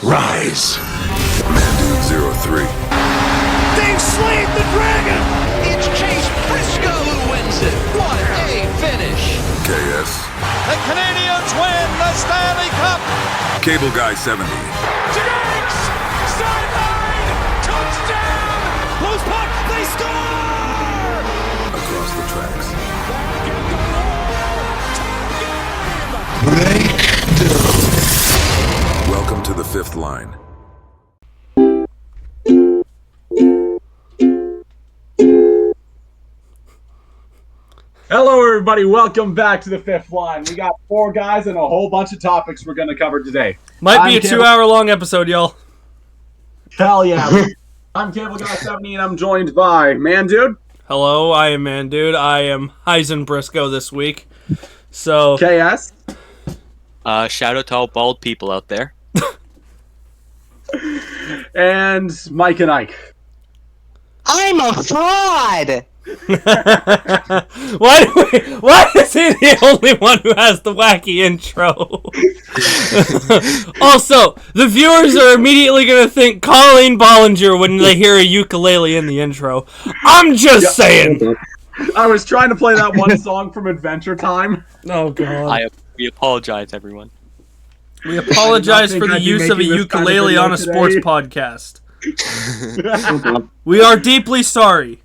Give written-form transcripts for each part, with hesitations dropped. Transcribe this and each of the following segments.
rise. Man Dude 03. They've slayed the dragon! It's Chase Briscoe who wins it. What a finish. KS. The Canadians win the Stanley Cup! Cable Guy 70. Jinx! Sideline! Touchdown! Close puck! They score! Across the tracks. Welcome to the fifth line. Hello, everybody. Welcome back to the fifth line. We got 4 guys and a whole bunch of topics we're going to cover today. Might be a 2-hour-long episode, y'all. Hell yeah. I'm Cable Guy 70, and I'm joined by Man Dude. Hello, I am Man Dude. I am Heisen Briscoe this week. So, KS. Shout out to all bald people out there. And Mike and Ike. I'm a fraud! why is he the only one who has the wacky intro? Also, the viewers are immediately going to think Colleen Bollinger when they hear a ukulele in the intro. I'm just saying. I was trying to play that one song from Adventure Time. Oh, God. We apologize, everyone. We apologize for the use of a ukulele on a sports podcast. We are deeply sorry.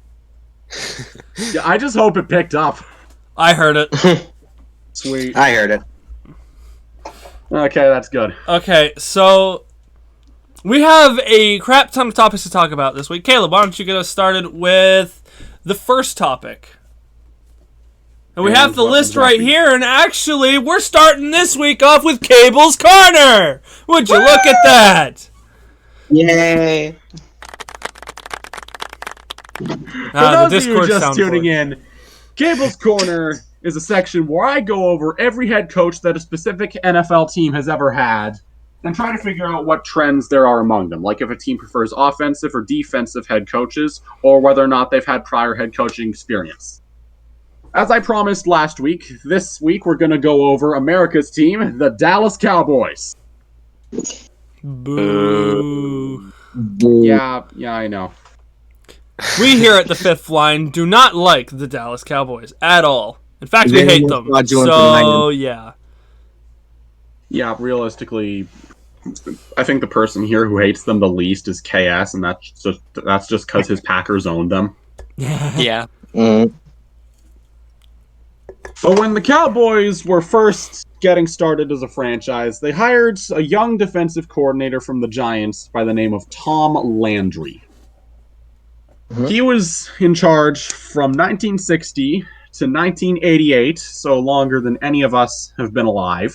Yeah, I just hope it picked up. I heard it. Sweet. I heard it. Okay, that's good. Okay, so we have a crap ton of topics to talk about this week. Caleb, why don't you get us started with the first topic? And we have the list right here, and actually, we're starting this week off with Cable's Korner! Would you look at that? Yay. For those of you just tuning in, Cable's Corner is a section where I go over every head coach that a specific NFL team has ever had and try to figure out what trends there are among them, like if a team prefers offensive or defensive head coaches, or whether or not they've had prior head coaching experience. As I promised last week, this week we're going to go over America's team, the Dallas Cowboys. Boo. Yeah, I know. We here at the Fifth Line do not like the Dallas Cowboys at all. In fact, we hate them. So, yeah. Yeah, realistically, I think the person here who hates them the least is KS, and that's just because his Packers owned them. Yeah. Mm. But when the Cowboys were first getting started as a franchise, they hired a young defensive coordinator from the Giants by the name of Tom Landry. Mm-hmm. He was in charge from 1960 to 1988, so longer than any of us have been alive.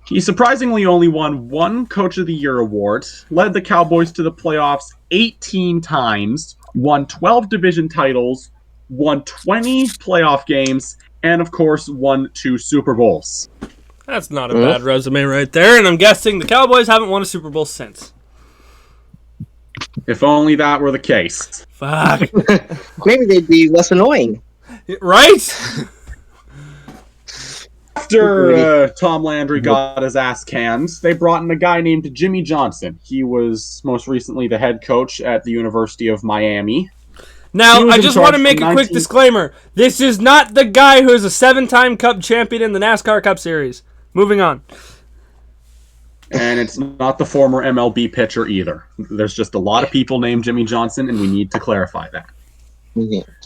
He surprisingly only won 1 Coach of the Year award, led the Cowboys to the playoffs 18 times, won 12 division titles, won 20 playoff games, and of course won 2 Super Bowls. That's not a bad resume right there, and I'm guessing the Cowboys haven't won a Super Bowl since. If only that were the case. Fuck. Maybe they'd be less annoying. Right? After Tom Landry got his ass canned, they brought in a guy named Jimmy Johnson. He was most recently the head coach at the University of Miami. Now, I just want to make a quick disclaimer. This is not the guy who is a 7-time Cup champion in the NASCAR Cup Series. Moving on. And it's not the former MLB pitcher either. There's just a lot of people named Jimmy Johnson, and we need to clarify that.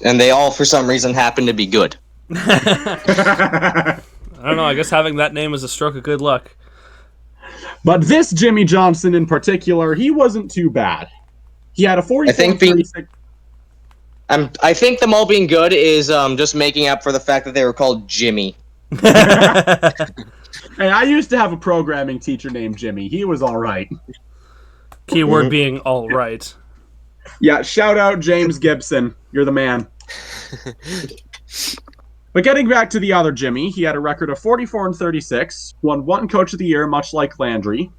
And they all, for some reason, happen to be good. I don't know. I guess having that name is a stroke of good luck. But this Jimmy Johnson in particular, he wasn't too bad. He had a 44-36... I think them all being good is just making up for the fact that they were called Jimmy. Hey, I used to have a programming teacher named Jimmy. He was all right. Keyword being all right. Yeah, shout out James Gibson. You're the man. But getting back to the other Jimmy, he had a record of 44-36, won 1 Coach of the Year, much like Landry,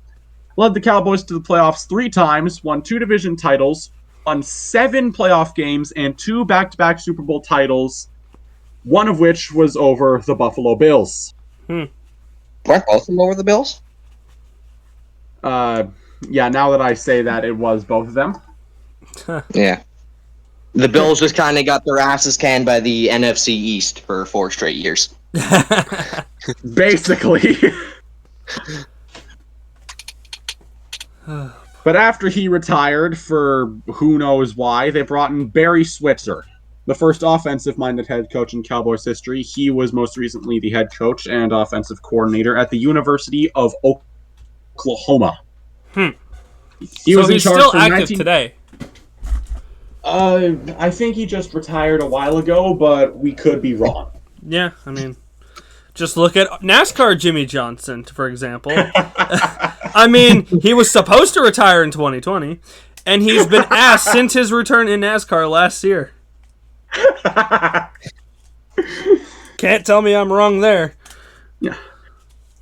led the Cowboys to the playoffs 3 times, won 2 division titles, won 7 playoff games, and 2 back-to-back Super Bowl titles, one of which was over the Buffalo Bills. Weren't both of them over the Bills? Yeah, now that I say that, it was both of them. Yeah. The Bills just kind of got their asses canned by the NFC East for 4 straight years. Basically. But after he retired, for who knows why, they brought in Barry Switzer, the first offensive-minded head coach in Cowboys history. He was most recently the head coach and offensive coordinator at the University of Oklahoma. He was in he's charge still from active today. I think he just retired a while ago, but we could be wrong. Yeah, I mean, just look at NASCAR Jimmy Johnson, for example. I mean, he was supposed to retire in 2020, and he's been asked since his return in NASCAR last year. Can't tell me I'm wrong there. Yeah.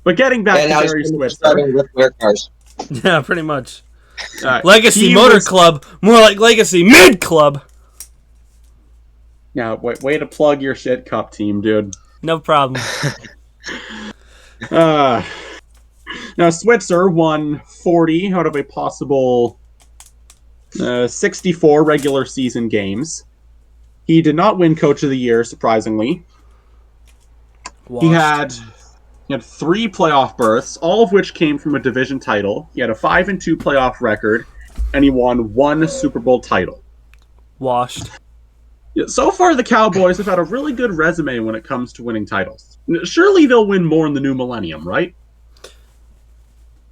But getting back to Barry Switzer. Cars. Yeah, pretty much. Legacy Club, more like Legacy Mid Club. Yeah, way to plug your shit cup team, dude. No problem. Now, Switzer won 40 out of a possible 64 regular season games. He did not win Coach of the Year, surprisingly. Washed. He had 3 playoff berths, all of which came from a division title. He had a 5-2 playoff record, and he won 1 Super Bowl title. Washed. So far, the Cowboys have had a really good resume when it comes to winning titles. Surely they'll win more in the new millennium, right?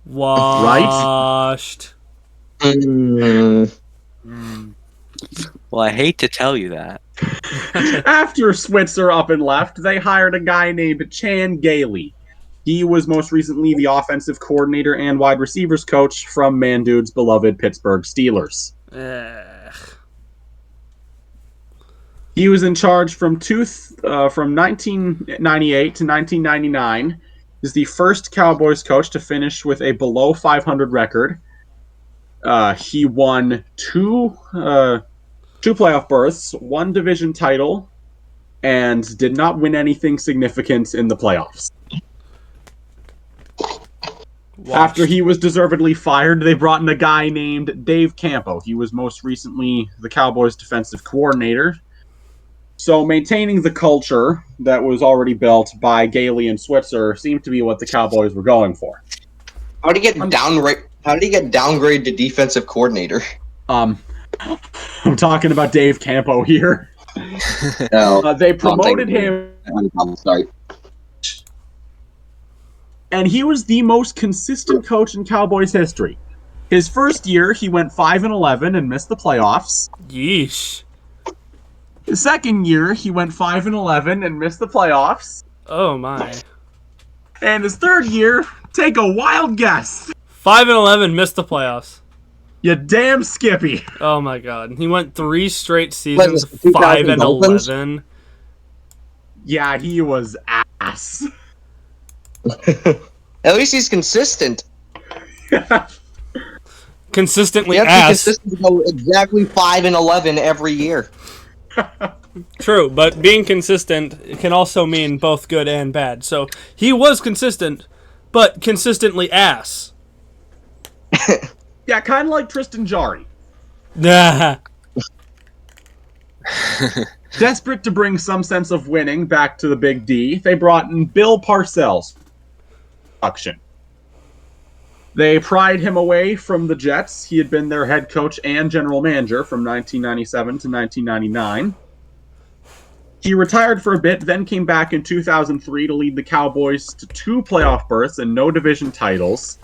Washed. Right? Well, I hate to tell you that. After Switzer up and left, they hired a guy named Chan Gailey. He was most recently the offensive coordinator and wide receivers coach from Mandude's beloved Pittsburgh Steelers. He was in charge from 1998 to 1999. He's the first Cowboys coach to finish with a below 500 record. He won 2 playoff berths, 1 division title, and did not win anything significant in the playoffs. After he was deservedly fired, they brought in a guy named Dave Campo. He was most recently the Cowboys' defensive coordinator. So maintaining the culture that was already built by Gailey and Switzer seemed to be what the Cowboys were going for. How did he get downgraded to defensive coordinator? I'm talking about Dave Campo here. No, they promoted him, I'm sorry. and he was the most consistent coach in Cowboys history. His first year, he went 5-11 and missed the playoffs. Yeesh. His second year, he went 5-11 and missed the playoffs. Oh my. And his third year, take a wild guess. 5-11 missed the playoffs. You damn Skippy. Oh my god. He went 3 straight seasons, Was it 5-11. Yeah, he was ass. At least he's consistent. Consistently You have to be ass. consistent to go exactly 5-11 every year. True, but being consistent can also mean both good and bad. So he was consistent, but consistently ass. Yeah, kind of like Tristan Jarry. Nah. Desperate to bring some sense of winning back to the Big D, they brought in Bill Parcells. They pried him away from the Jets. He had been their head coach and general manager from 1997 to 1999. He retired for a bit, then came back in 2003 to lead the Cowboys to 2 playoff berths and no division titles.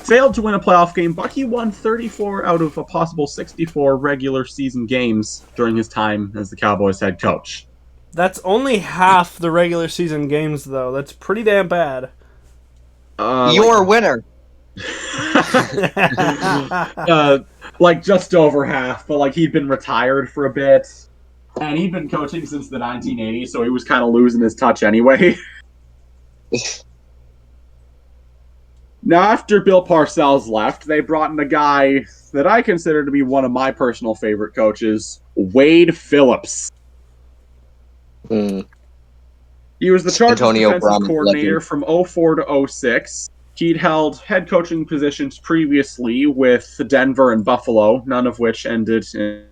Failed to win a playoff game, but he won 34 out of a possible 64 regular season games during his time as the Cowboys head coach. That's only half the regular season games, though. That's pretty damn bad. You're a winner. Like just over half, but like he'd been retired for a bit. And he'd been coaching since the 1980s, so he was kind of losing his touch anyway. Now, after Bill Parcells left, they brought in a guy that I consider to be one of my personal favorite coaches, Wade Phillips. He was the Chargers defensive coordinator from 04 to 06. He'd held head coaching positions previously with Denver and Buffalo, none of which ended in...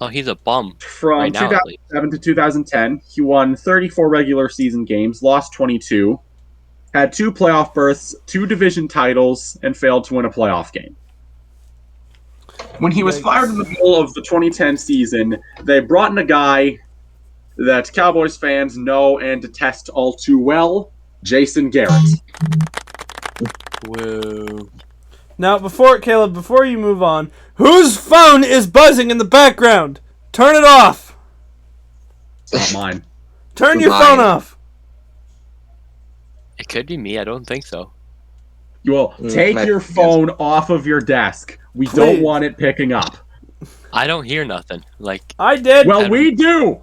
Oh, he's a bum. From right now, 2007 to 2010, he won 34 regular season games, lost 22, had 2 playoff berths, 2 division titles, and failed to win a playoff game. When he was fired in the middle of the 2010 season, they brought in a guy that Cowboys fans know and detest all too well, Jason Garrett. Whoa. Now, Caleb, before you move on, whose phone is buzzing in the background? Turn it off. It's not mine. Turn your Mine. phone off. It could be me. I don't think so. You will take your phone off of your desk. We don't Please. want it picking up. I don't hear nothing. Like, I did. Well, we do.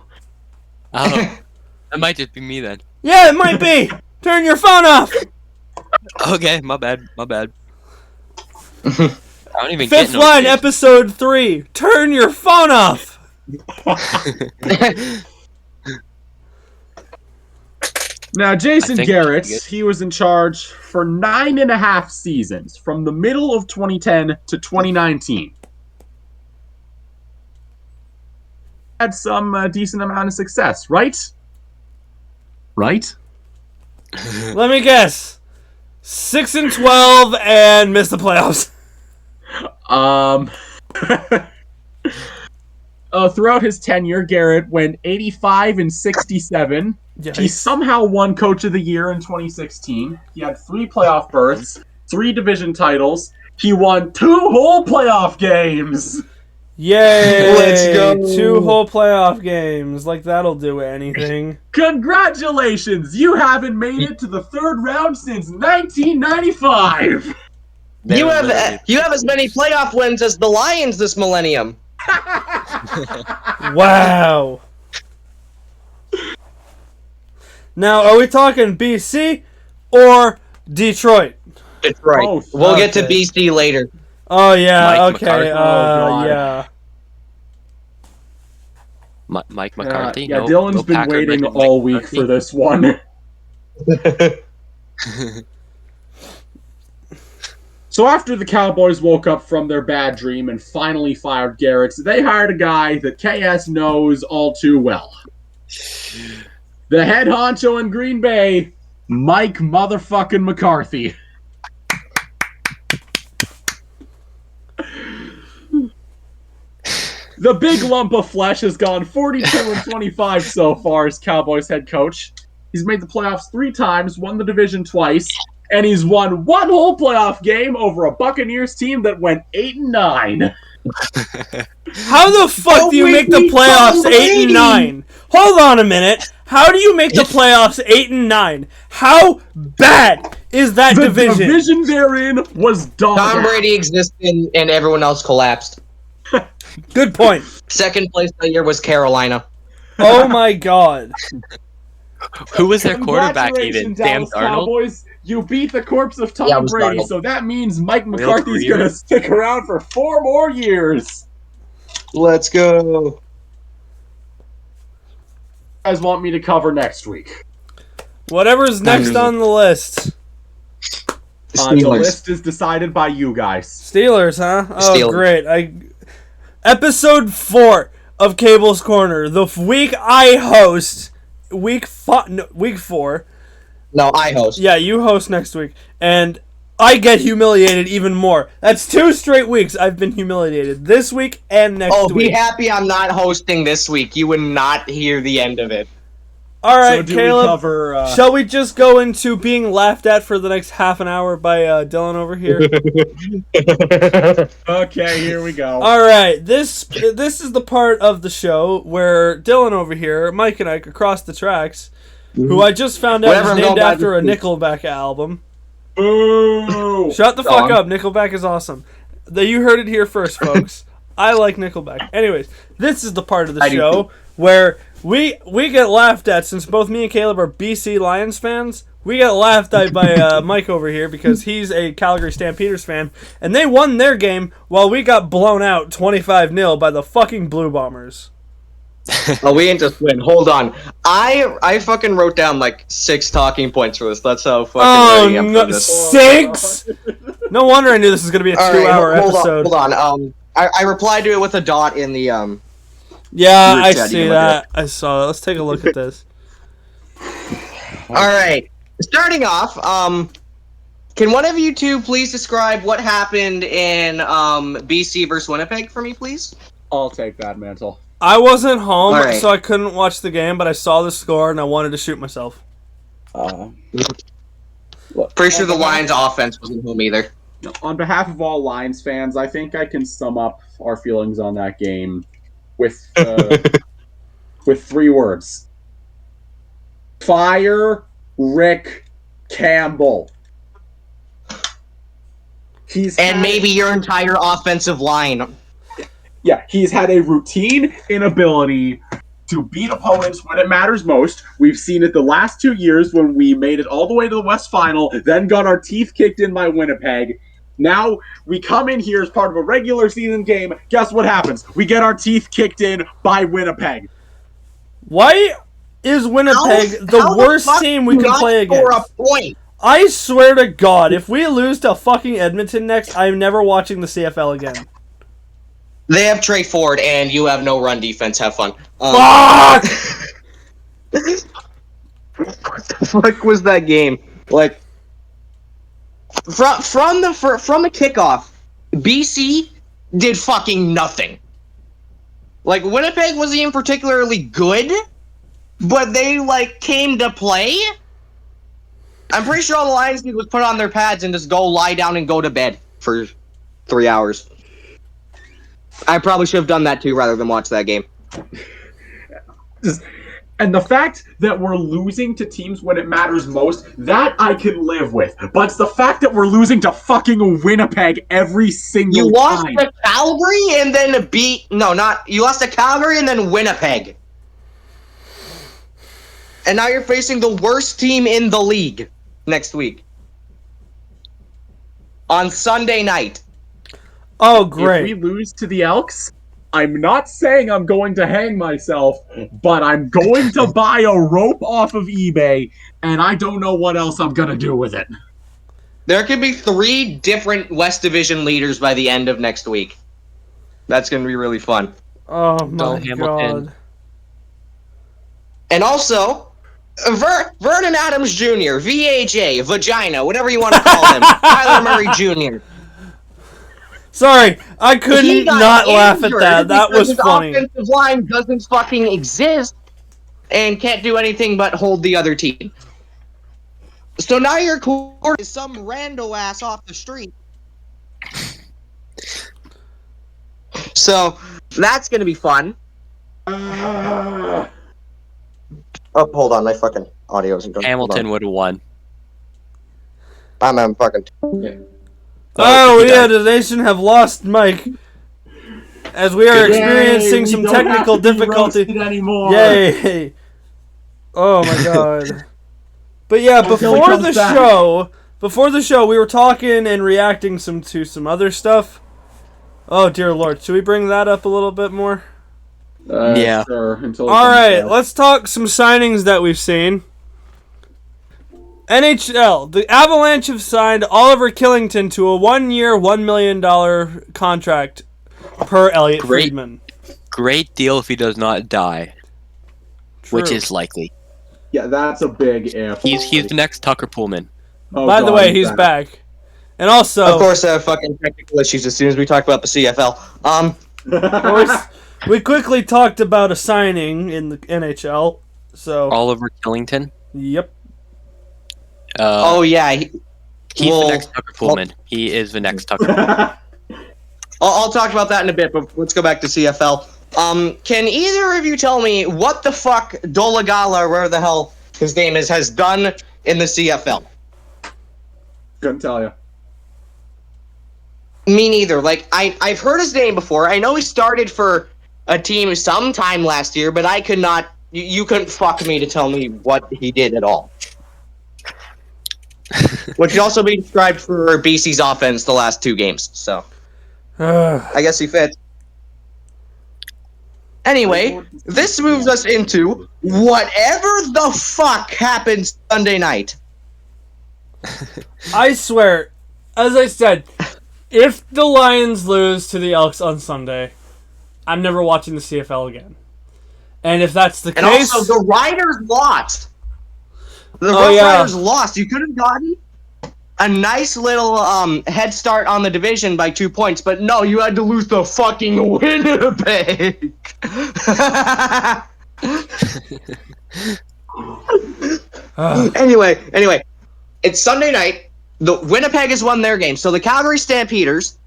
oh, that might just be me then. Yeah, it might be. Turn your phone off. Okay, my bad. My bad. I don't even get Fifth line, notifications. episode 3. Turn your phone off. Now, Jason I think Garrett, we should he was in charge for 9.5 seasons, from the middle of 2010 to 2019. Had some decent amount of success, right? Right? Let me guess. 6-12 and missed the playoffs. Throughout his tenure, Garrett went 85-67. Yikes. He somehow won Coach of the Year in 2016. He had 3 playoff berths, 3 division titles. He won 2 whole playoff games. Yay! Let's go. 2 whole playoff games. Like that'll do anything. Congratulations! You haven't made it to the 3rd round since 1995. You have as many playoff wins as the Lions this millennium. Wow. Now, are we talking BC or Detroit? Detroit. Both. We'll get to Okay. BC later. Oh yeah. Mike Okay. McCarthy. Oh, God. Yeah. Mike McCarthy. Yeah, No, Dylan's no been Packer waiting legend Mike all week McCarthy. for this one. So after the Cowboys woke up from their bad dream and finally fired Garrett, they hired a guy that KS knows all too well. The head honcho in Green Bay, Mike motherfucking McCarthy. The big lump of flesh has gone 42-25 so far as Cowboys head coach. He's made the playoffs 3 times, won the division twice, and he's won 1 whole playoff game over a Buccaneers team that went 8-9. How the fuck do you make the playoffs 8 and 9? Hold on a minute. How do you make the playoffs 8 and 9? How bad is that The division? division they're in was dog. Tom Brady existed and everyone else collapsed. Good point. Second place that year was Carolina. Oh my god. Who was their quarterback even? Congratulations, Sam Dallas Darnold? Cowboys. You beat the corpse of Tom Yeah, it was Brady, Darnold. so that means Mike McCarthy's career. going to stick around for 4 more years. Let's go. You guys want me to cover next week? Whatever's next on the list. The Steelers. list is decided by you guys. Steelers, huh? Oh, Steelers. great. Episode 4 of Cable's Corner. The week I host. Week 4. No, I host. Yeah, you host next week. And I get humiliated even more. That's 2 straight weeks I've been humiliated. This week and next Oh, be week. happy I'm not hosting this week. You would not hear the end of it. All right, So do Caleb. we cover... Shall we just go into being laughed at for the next half an hour by Dylan over here? Okay, here we go. All right, this is the part of the show where Dylan over here, Mike and Ike across the tracks, who I just found out Whatever, is I'm named going back after a to sleep. Nickelback album. Boo! Shut the fuck Dog. up, Nickelback is awesome. You heard it here first, folks. I like Nickelback. Anyways, this is the part of the I do show too. where we get laughed at, since both me and Caleb are BC Lions fans. We get laughed at by Mike over here because he's a Calgary Stampeders fan, and they won their game while we got blown out 25-0 by the fucking Blue Bombers. Oh, we ain't just win. Hold on. I fucking wrote down like 6 talking points for this. That's how fucking ready I am for this. 6? No wonder I knew this was going to be a 2-hour episode. Hold on. I replied to it with a dot in the Yeah, group I chat. see that. I saw it. Let's take a look at this. All right. Starting off, can one of you two please describe what happened in BC versus Winnipeg for me, please? I'll take that mantle. I wasn't home, Alright. so I couldn't watch the game, but I saw the score and I wanted to shoot myself. Pretty sure the Lions' offense wasn't home either. On behalf of all Lions fans, I think I can sum up our feelings on that game with 3 words. Fire Rick Campbell. And maybe your entire offensive line. Yeah, he's had a routine inability to beat opponents when it matters most. We've seen it the last 2 years when we made it all the way to the West Final, then got our teeth kicked in by Winnipeg. Now we come in here as part of a regular season game. Guess what happens? We get our teeth kicked in by Winnipeg. Why is Winnipeg the worst team we can play against? For a point. I swear to God, if we lose to fucking Edmonton next, I'm never watching the CFL again. They have Trey Ford, and you have no run defense. Have fun. Fuck! What the fuck was that game? Like, from the kickoff, BC did fucking nothing. Like, Winnipeg wasn't even particularly good, but they like came to play. I'm pretty sure all the Lions did was put on their pads and just go lie down and go to bed for 3 hours. I probably should have done that too, rather than watch that game. And the fact that we're losing to teams when it matters most, that I can live with. But it's the fact that we're losing to fucking Winnipeg every single You lost time. to Calgary and then you lost to Calgary and then Winnipeg. And now you're facing the worst team in the league next week. On Sunday night. Oh, great. If we lose to the Elks, I'm not saying I'm going to hang myself, but I'm going to buy a rope off of eBay, and I don't know what else I'm going to do with it. There could be 3 different West Division leaders by the end of next week. That's going to be really fun. Oh, my Hamilton. God. And also, Vernon Adams Jr., VAJ, Vagina, whatever you want to call him, Tyler Murray Jr. Sorry, I couldn't He got not laugh at injured that. That because was funny. His offensive line doesn't fucking exist and can't do anything but hold the other team. So now your core is some rando ass off the street. So that's gonna be fun. Oh, hold on, my fucking audio isn't going. Hamilton would have won. I'm fucking. Oh, yeah, the nation have lost Mike. As we are experiencing some technical difficulty. Anymore. Yay! Oh my God. But yeah, Until he before comes the back. show, we were talking and reacting to some other stuff. Oh dear Lord, should we bring that up a little bit more? Yeah. Sure, until All right, let's talk some signings that we've seen. NHL, the Avalanche have signed Oliver Killington to a 1-year, $1 million contract per Elliot Friedman. Great deal if he does not die, which True. is likely. Yeah, that's a big if. He's the next Tucker Pullman. Oh, By the God, way, he's back. And also, Of course, I have fucking technical issues as soon as we talk about the CFL. we quickly talked about a signing in the NHL. So, Oliver Killington. yep. Oh yeah, He's the next Tucker Pullman. He is the next Tucker Pullman. I'll talk about that in a bit, but let's go back to CFL. Can either of you tell me what the fuck Dolagala, or whatever the hell his name is, has done in the CFL? Couldn't tell you. Me neither. Like, I've heard his name before. I know he started for a team sometime last year, but I could not... You couldn't fuck me to tell me what he did at all. Which could also be described for BC's offense the last 2 games, so... I guess he fits. Anyway, this moves us into whatever the fuck happened Sunday night. I swear, as I said, if the Lions lose to the Elks on Sunday, I'm never watching the CFL again. And if that's the And case... also, the Riders lost. The Riders lost. You could have gotten a nice little head start on the division by 2 points, but no, you had to lose to fucking Winnipeg. Anyway, it's Sunday night. The Winnipeg has won their game, so the Calgary Stampeders,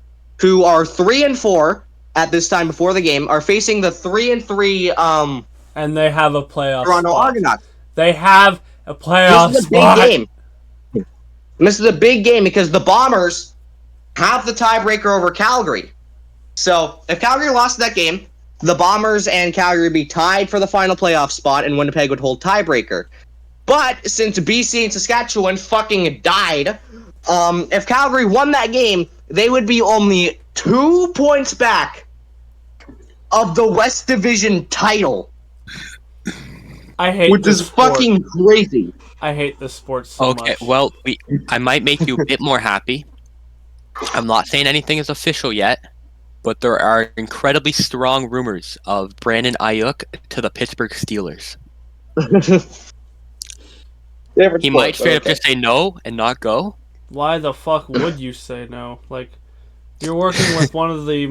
who are 3-4 at this time before the game, are facing the 3-3 and they have a playoff Toronto spot. Argonauts. They have a playoff This is a spot. big game. This is a big game because the Bombers have the tiebreaker over Calgary. So if Calgary lost that game, the Bombers and Calgary would be tied for the final playoff spot, and Winnipeg would hold tiebreaker. But since BC and Saskatchewan fucking died, if Calgary won that game, they would be only 2 points back of the West Division title. I hate Which this is sport. fucking crazy. I hate this sport so much. Okay, well, I might make you a bit more happy. I'm not saying anything is official yet, but there are incredibly strong rumors of Brandon Ayuk to the Pittsburgh Steelers. He might straight up just say no and not go. Why the fuck would you say no? Like, you're working with one of the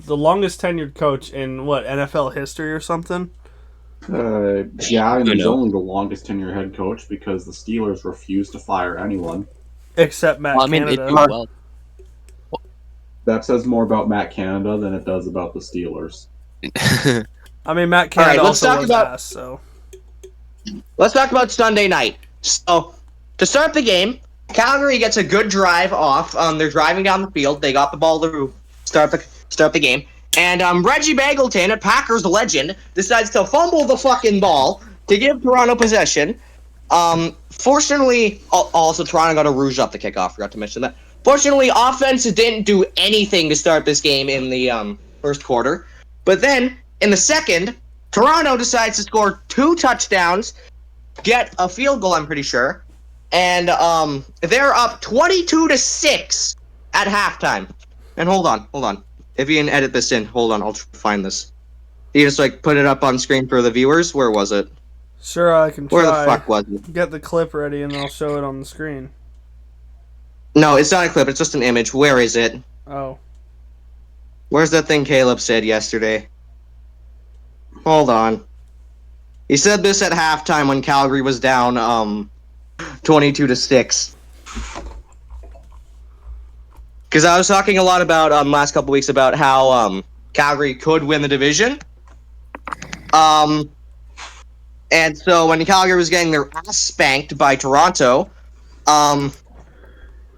longest tenured coach in what, NFL history or something? Yeah, and he's only the longest tenured head coach because the Steelers refuse to fire anyone. Except Matt Canada. Well, That says more about Matt Canada than it does about the Steelers. I mean, Matt Canada All right, let's also talk was about- ass, so... Let's talk about Sunday night. So, to start the game, Calgary gets a good drive off. They're driving down the field. They got the ball to start the game. And Reggie Bagleton, a Packers legend, decides to fumble the fucking ball to give Toronto possession. Fortunately, also Toronto got a rouge off the kickoff. Forgot to mention that. Fortunately, offense didn't do anything to start this game in the first quarter. But then, in the second, Toronto decides to score 2 touchdowns, get a field goal, I'm pretty sure, and they're up 22-6 at halftime. And hold on. If you can edit this in, hold on, I'll find this. You just put it up on screen for the viewers. Where was it? Sure, I can try. Where the fuck was it? Get the clip ready and I'll show it on the screen. No, it's not a clip. It's just an image. Where is it? Oh. Where's that thing Caleb said yesterday? Hold on. He said this at halftime when Calgary was down 22-6. Because I was talking a lot about last couple weeks about how Calgary could win the division. And so when Calgary was getting their ass spanked by Toronto,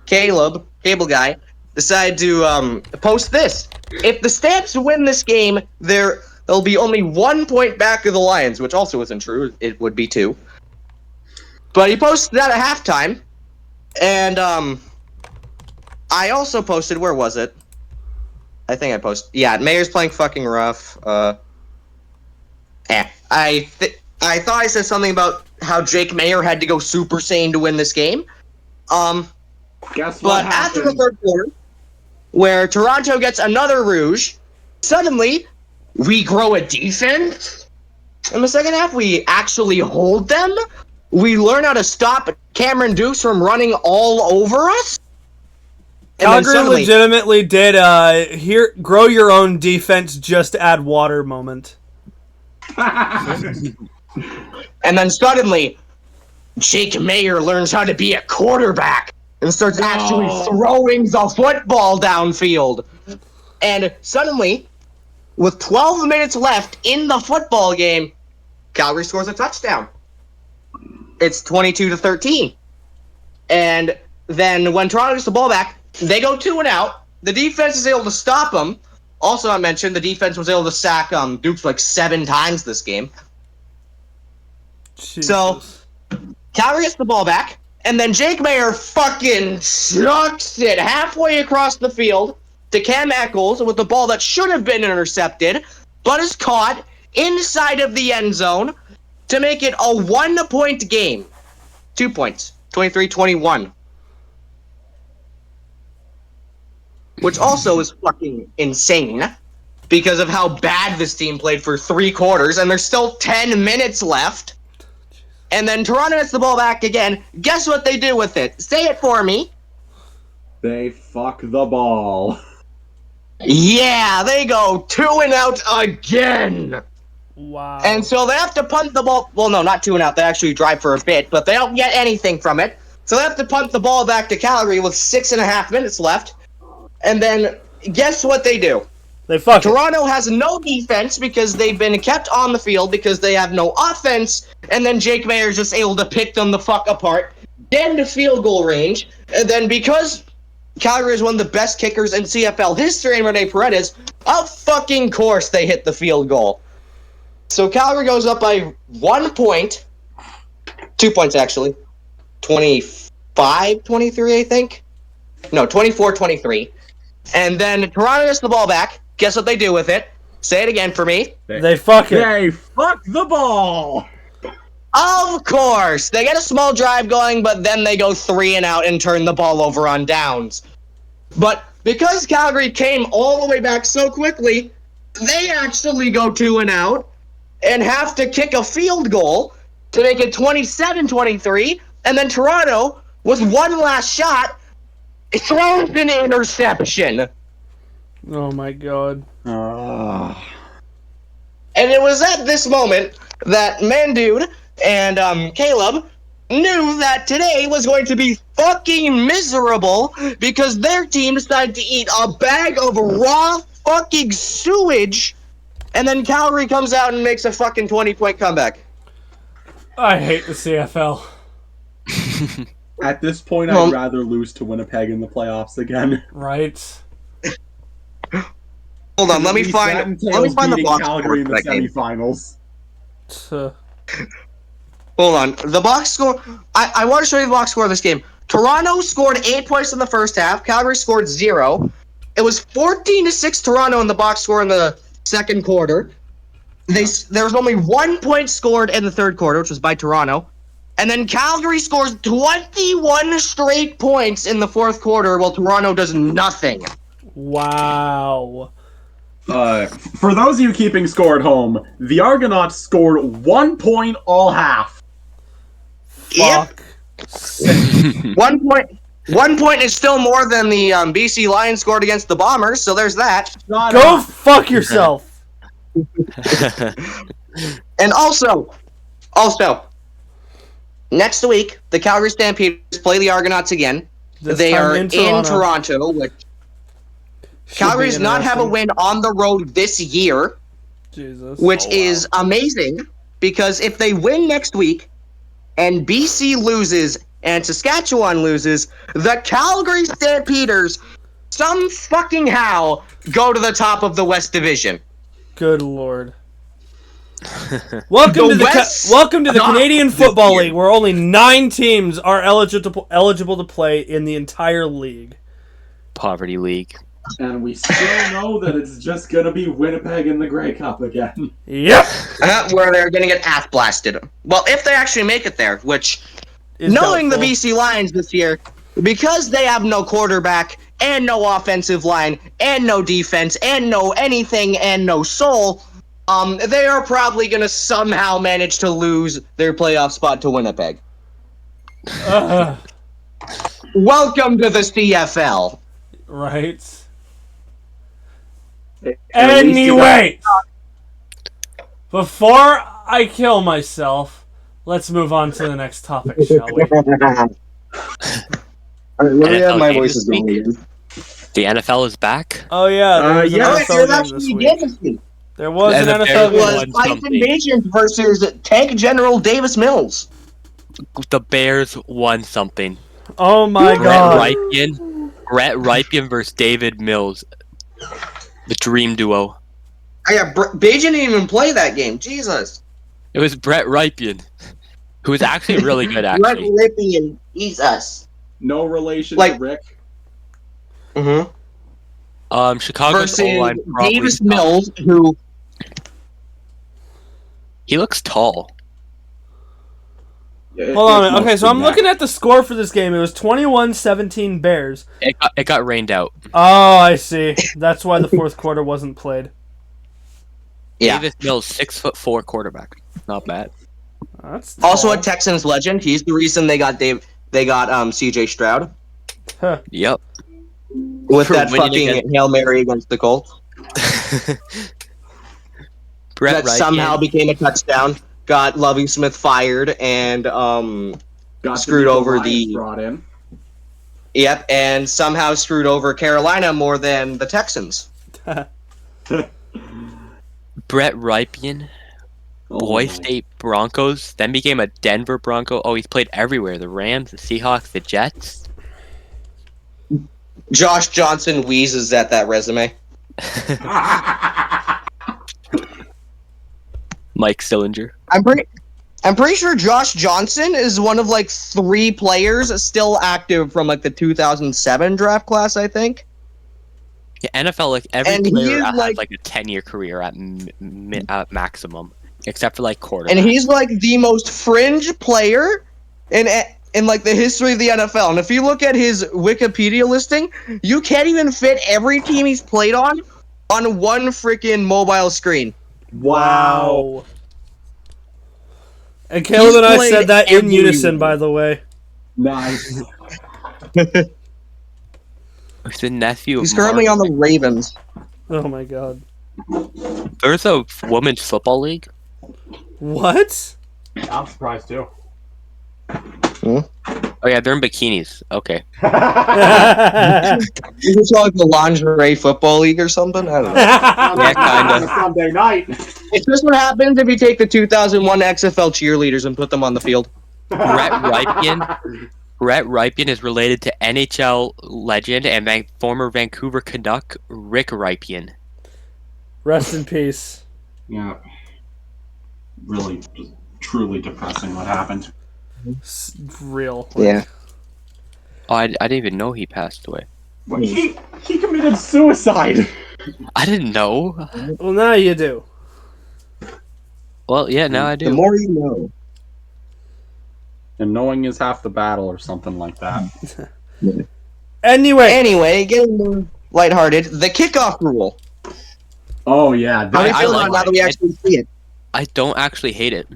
Cable guy, decided to post this. If the Stamps win this game, they'll be only 1 point back of the Lions, which also isn't true. It would be 2. But he posted that at halftime, and I also posted, where was it? I think I posted, yeah, Mayer's playing fucking rough. I thought I said something about how Jake Mayer had to go Super Saiyan to win this game. Guess what But happened? after the third quarter, where Toronto gets another rouge, suddenly we grow a defense. In the second half, we actually hold them. We learn how to stop Cameron Dukes from running all over us. And then Calgary suddenly, legitimately did grow your own defense, just add water moment. and then suddenly, Jake Mayer learns how to be a quarterback and starts actually throwing the football downfield. And suddenly, with 12 minutes left in the football game, Calgary scores a touchdown. It's 22-13. And then when Toronto gets the ball back, they go 2 and out. The defense is able to stop them. Also, I mentioned the defense was able to sack Dukes 7 times this game. Jesus. So, Calgary gets the ball back, and then Jake Mayer fucking chucks it halfway across the field to Cam Eccles with the ball that should have been intercepted, but is caught inside of the end zone to make it a 1-point game. 2 points. 23-21. Which also is fucking insane because of how bad this team played for 3 quarters, and there's still 10 minutes left. And then Toronto gets the ball back again. Guess what they do with it? Say it for me. They fuck the ball. Yeah, they go 2 and out again. Wow. And so they have to punt the ball. Well, no, not 2 and out. They actually drive for a bit, but they don't get anything from it. So they have to punt the ball back to Calgary with 6.5 minutes left. And then guess what they do? They fuck it. Toronto has no defense because they've been kept on the field because they have no offense. And then Jake Mayer's just able to pick them the fuck apart. Get into field goal range. And then because Calgary is one of the best kickers in CFL history and Rene Paredes, of fucking course they hit the field goal. So Calgary goes up by 1 point. 2 points, actually. 25-23, I think. No, 24-23. And then Toronto gets the ball back. Guess what they do with it? Say it again for me. They fuck it. They fuck the ball. Of course. They get a small drive going, but then they go 3 and out and turn the ball over on downs. But because Calgary came all the way back so quickly, they actually go 2 and out and have to kick a field goal to make it 27-23. And then Toronto, with one last shot, throws an interception. Oh my god. And it was at this moment that Mandude and Caleb knew that today was going to be fucking miserable because their team decided to eat a bag of raw fucking sewage, and then Calgary comes out and makes a fucking 20-point comeback. I hate the CFL. At this point, I'd rather lose to Winnipeg in the playoffs again. Right. Hold on, let me find the box Calgary in score the for that game. semifinals. Hold on, the box score. I want to show you the box score of this game. Toronto scored 8 points in the first half. Calgary scored 0. It was 14-6 Toronto in the box score in the second quarter. There was only 1 point scored in the third quarter, which was by Toronto. And then Calgary scores 21 straight points in the fourth quarter while Toronto does nothing. Wow. For those of you keeping score at home, the Argonauts scored 1 point all half. Fuck. Yep. 1 point is still more than the BC Lions scored against the Bombers, so there's that. Go fuck yourself. And also, next week, the Calgary Stampeders play the Argonauts again. They are in Toronto, which Calgary does not have a win on the road this year, which is amazing, because if they win next week, and BC loses, and Saskatchewan loses, the Calgary Stampeders some fucking how go to the top of the West Division. Good lord. Welcome to the Canadian Football League, where only 9 teams are eligible to play in the entire league. Poverty League. And we still know that it's just going to be Winnipeg in the Grey Cup again. Yep. Where they're going to get ass blasted. Well, if they actually make it there, which, knowing the BC Lions this year, because they have no quarterback, and no offensive line, and no defense, and no anything, and no soul, they are probably going to somehow manage to lose their playoff spot to Winnipeg. Welcome to the CFL. Right. Anyway, before I kill myself, let's move on to the next topic, shall we? Let me have my voices going. The NFL is back. Oh yeah, there was an NFL game this week. There was an NFL game. It was Tyson Bagent versus Tank General Davis Mills. The Bears won something. Oh my god. Brett Rypien versus David Mills. The dream duo. Yeah, Bagent didn't even play that game. Jesus. It was Brett Rypien, who was actually really good, actually. Brett Rypien, Jesus. No relation to Rick. Chicago's versus Davis Mills, who He looks tall. Hold on. Okay, so I'm looking at the score for this game. It was 21-17 Bears. It got rained out. Oh, I see. That's why the fourth quarter wasn't played. Yeah. Davis Mills, 6'4" quarterback. Not bad. That's Also tall. a Texans legend. He's the reason they got CJ Stroud Huh. Yep. with For that winning fucking against- Hail Mary against the Colts. Brett That somehow Rypien. became a touchdown. Got Lovie Smith fired and screwed over the brought in. Yep, and somehow screwed over Carolina more than the Texans. Brett Rypien. Boy State Broncos. Then became a Denver Bronco. Oh, he's played everywhere. The Rams, the Seahawks, the Jets. Josh Johnson wheezes at that resume. Mike Sillinger. I'm pretty sure Josh Johnson is one of like 3 players still active from like the 2007 draft class, I think. Yeah, NFL, like every And he player is, has like- like a 10-year career at maximum, except for like quarterbacks. And he's like the most fringe player in like the history of the NFL. And if you look at his Wikipedia listing, you can't even fit every team he's played on one freaking mobile screen. Wow. And Caleb He's and I played said that in everywhere. unison, by the way. Nice. He's the nephew of He's currently Mark. on the Ravens. Oh my god. There's a women's football league. What? I'm surprised too. Oh yeah, they're in bikinis. Okay. Is this like the lingerie football league or something? I don't know. Yeah, kinda. Sunday night. It's just what happens if you take the 2001 XFL cheerleaders and put them on the field. Brett Rypien is related to NHL legend and former Vancouver Canuck Rick Rypien. Rest in peace. Yeah. Really, just truly depressing what happened. It's real. Yeah. Oh, I didn't even know he passed away. He committed suicide. I didn't know. Well, now you do. Well, yeah, now I The do. more you know. And knowing is half the battle, or something like that. Anyway. Anyway, getting more lighthearted, the kickoff rule. Oh yeah, How do you I feel like about it now that we it. actually see it? I don't actually hate it.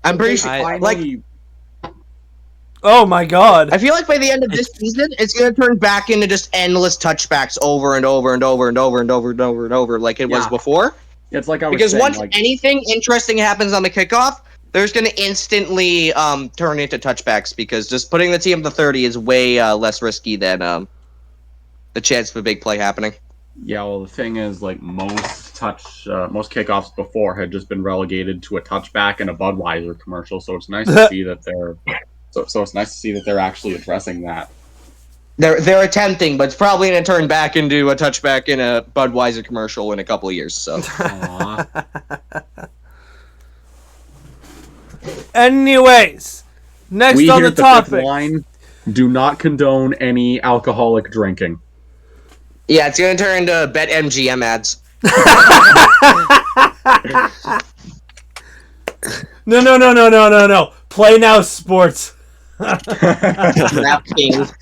I'm pretty sure, Finally- Oh my god. I feel like by the end of this season, it's gonna turn back into just endless touchbacks over and over and over and over and over and over and over, like it was Yeah. before. it's like I was Because saying, once like, anything interesting happens on the kickoff, there's gonna instantly turn into touchbacks because just putting the team to 30 is way less risky than the chance of a big play happening. yeah. Well, the thing is, like most kickoffs before had just been relegated to a touchback and a Budweiser commercial. So it's nice to see that they're. So it's nice to see that they're actually addressing that. They're attempting, but it's probably gonna turn back into a touchback in a Budweiser commercial in a couple of years. So Aw. Anyways. Next We on here the at the Fifth topic. Line do not condone any alcoholic drinking. yeah, it's gonna turn into BetMGM ads. No. Play Now Sports. DraftKings.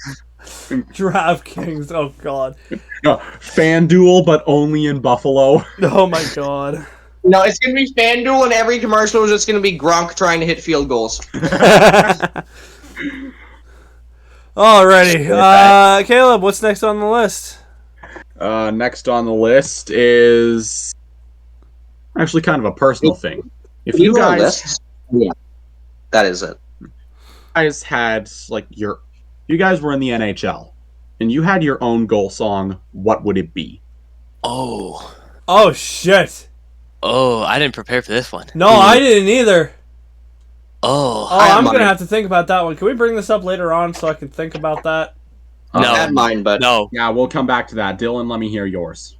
DraftKings. Oh god. No, FanDuel, but only in Buffalo. Oh my god. No, it's gonna be FanDuel, and every commercial is just gonna be Gronk trying to hit field goals. Alrighty. Caleb, what's next on the list? Next on the list is actually kind of a personal thing. If you guys yeah, that is it. had like you guys were in the NHL and you had your own goal song, what would it be? Oh, Shit. I didn't prepare for this one. No, I didn't either. Oh, I'm mine. gonna have to think about that one. Can we bring this up later on so I can think about that? I had no, mine, but no. Yeah, we'll come back to that. Dylan, let me hear yours.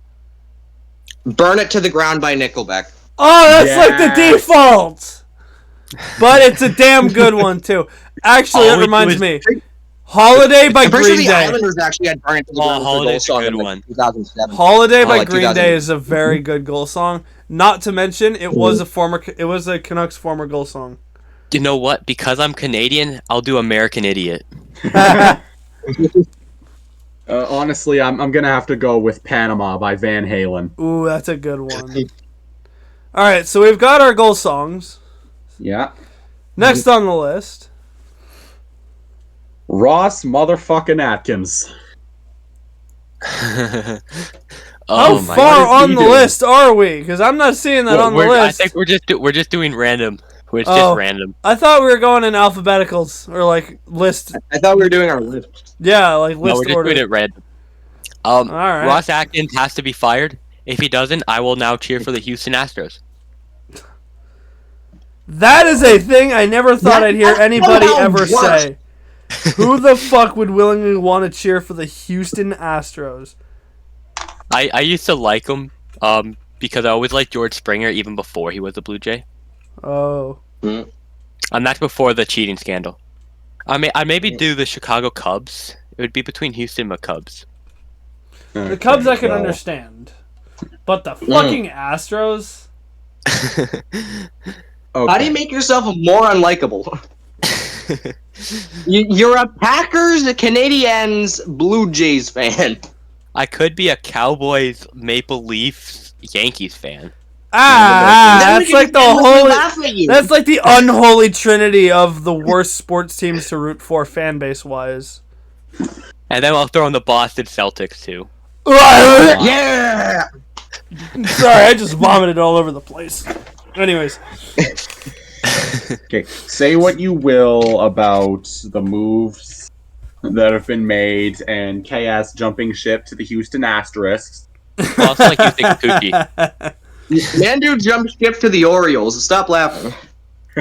Burn It to the Ground by Nickelback. Oh, that's like the Yes. default. But it's a damn good one too. Actually, All it we do reminds is- me. Holiday by I'm pretty sure Green the Day. Islanders actually had Burn It to the Ground as their goal Holiday's a song good in like, one. 2007. Holiday by like Green 2000. Day is a very good goal song. Not to mention, it was a Canucks former goal song. You know what? Because I'm Canadian, I'll do American Idiot. Honestly, I'm gonna have to go with Panama by Van Halen. Ooh, that's a good one. All right, so we've got our goal songs. Yeah. Next on the list. Ross motherfucking Atkins. How Oh my far God. on the Doing? list are we? Because I'm not seeing that on the I list. think we're just doing random. It's Oh. just random. I thought we were going in alphabeticals or like list. I thought we were doing our list. Yeah, like No, list we're just order. doing it random. right. Ross Atkins has to be fired. If he doesn't, I will now cheer for the Houston Astros. That is a thing I never thought I'd hear That's anybody somehow ever worse. say. Who the fuck would willingly want to cheer for the Houston Astros? I used to like him because I always liked George Springer even before he was a Blue Jay. Oh. And that's before the cheating scandal. I maybe do the Chicago Cubs. It would be between Houston and the Cubs. The Cubs I can understand. But the fucking Astros? Okay. How do you make yourself more unlikable? You're a Packers, Canadiens, Blue Jays fan. I could be a Cowboys, Maple Leafs, Yankees fan. Then we That's can like the endlessly holy. laugh at you. That's like the unholy trinity of the worst sports teams to root for fan base wise. And then I'll throw in the Boston Celtics too. Yeah. Sorry, I just vomited all over the place. Anyways, Okay, say what you will about the moves that have been made and KS jumping ship to the Houston Asterisks. Also like you think Pookie. Mandu jumped ship to the Orioles. Stop laughing.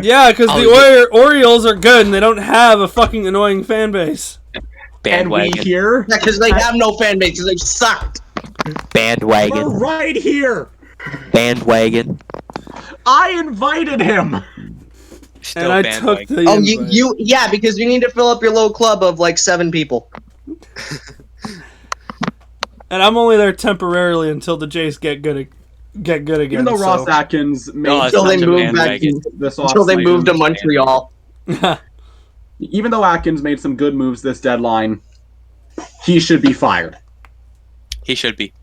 yeah, because the Orioles are good and they don't have a fucking annoying fan base. And we Bandwagon. here, Yeah, because they have no fan base. Because they sucked. we're Bandwagon. right here. Bandwagon. I invited him. Still And I bandwagon. took the Oh, invite. yeah, because you need to fill up your little club of like 7 people. And I'm only there temporarily until the Jays get good again. Even though Ross Atkins made No, Until they such a move back bandwagon. to, this until they offseason- move to Montreal. Even though Atkins made some good moves this deadline, he should be fired. He should be.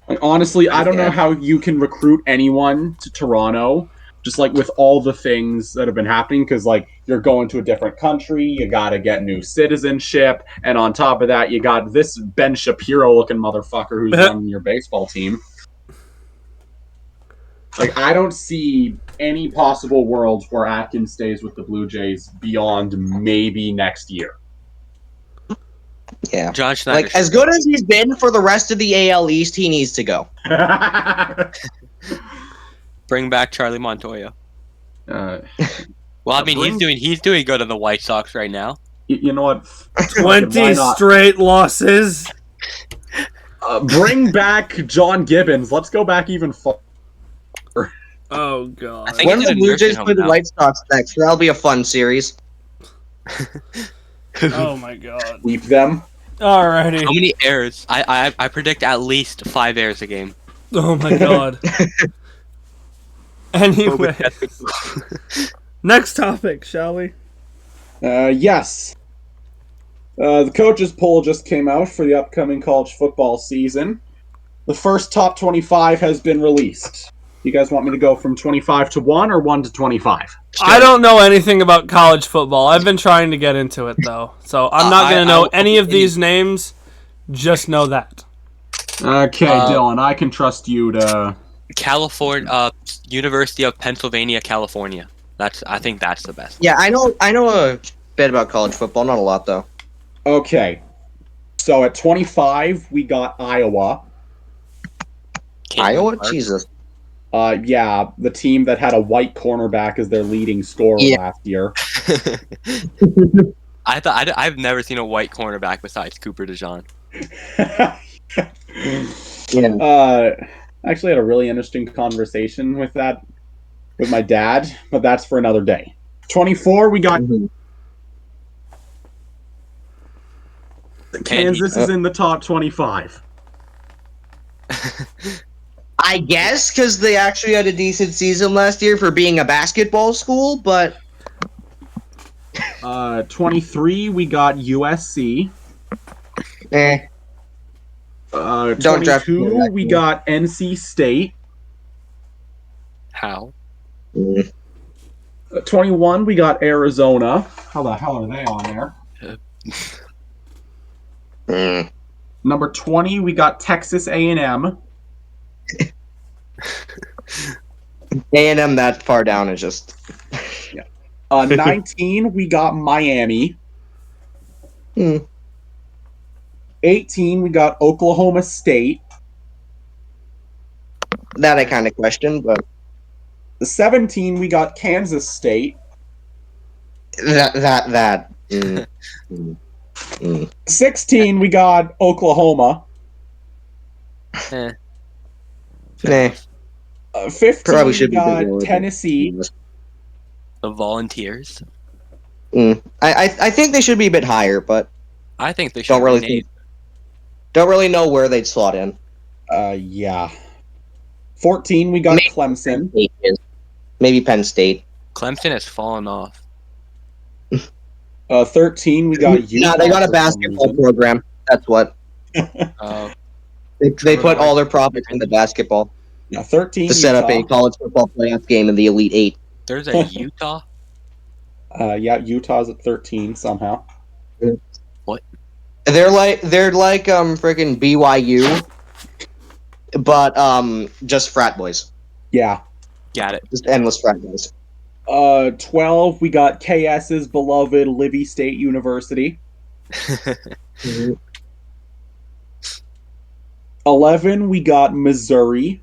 Like, honestly, I don't know Yeah. how you can recruit anyone to Toronto, just like with all the things that have been happening, because like you're going to a different country, you gotta get new citizenship, and on top of that, you got this Ben Shapiro looking motherfucker who's running your baseball team. Like, I don't see any possible worlds where Atkins stays with the Blue Jays beyond maybe next year. Yeah. John Schneider. Like, as good as he's been for the rest of the AL East, he needs to go. Bring back Charlie Montoya. Uh, Well, I mean, bring- he's doing good on the White Sox right now. you know what? 20 Why not? straight losses. Bring back John Gibbons. Let's go back even far. Oh god. I think When he's the in a Blue nursing Jays home play the now. White Sox next, that'll be a fun series. Oh my god. Sweep them. Alrighty. How many errors? I predict at least 5 errors a game. Oh my god. Anyway, next topic, shall we? Yes. The coaches poll just came out for the upcoming college football season. The first top 25 has been released. You guys want me to go from 25 to 1 or 1 to 25? I don't know anything about college football. I've been trying to get into it though, so I'm not going to know any of these names. Just know that. Okay, Dylan, I can trust you to... California, University of Pennsylvania, California. I think that's the best. Yeah, I know a bit about college football, not a lot though. Okay. So at 25, we got Iowa. Iowa? Jesus. Yeah, the team that had a white cornerback as their leading scorer last year. I've never seen a white cornerback besides Cooper DeJean. Yeah. Actually had a really interesting conversation with my dad, but that's for another day. 24, we got Kansas is in the top 25. I guess because they actually had a decent season last year for being a basketball school, but 23, we got USC. Don't draft 22, we got NC State. How? 21, we got Arizona. How the hell are they on there? Number 20, we got Texas A&M. A&M that far down is just... 19, we got Miami. 18, we got Oklahoma State. That I kind of question, but... 17, we got Kansas State. 16, we got Oklahoma. 15, Probably we should be got bigger. Tennessee. The Volunteers. I think they should be a bit higher, but I think they should. don't really know where they'd slot in. Yeah. 14, we got Clemson. Maybe Penn State. Clemson has fallen off. 13, we got Utah. No, they got a for some basketball reason. program. That's what. Uh, They put all their profits into basketball 13, to set up a Utah. college football playoff game in the Elite Eight. there's a Utah. Yeah, Utah's at 13 somehow. They're like freaking BYU, but just frat boys, Yeah. Got it. just endless frat boys. 12, we got KS's beloved Livy State University. 11, we got Missouri.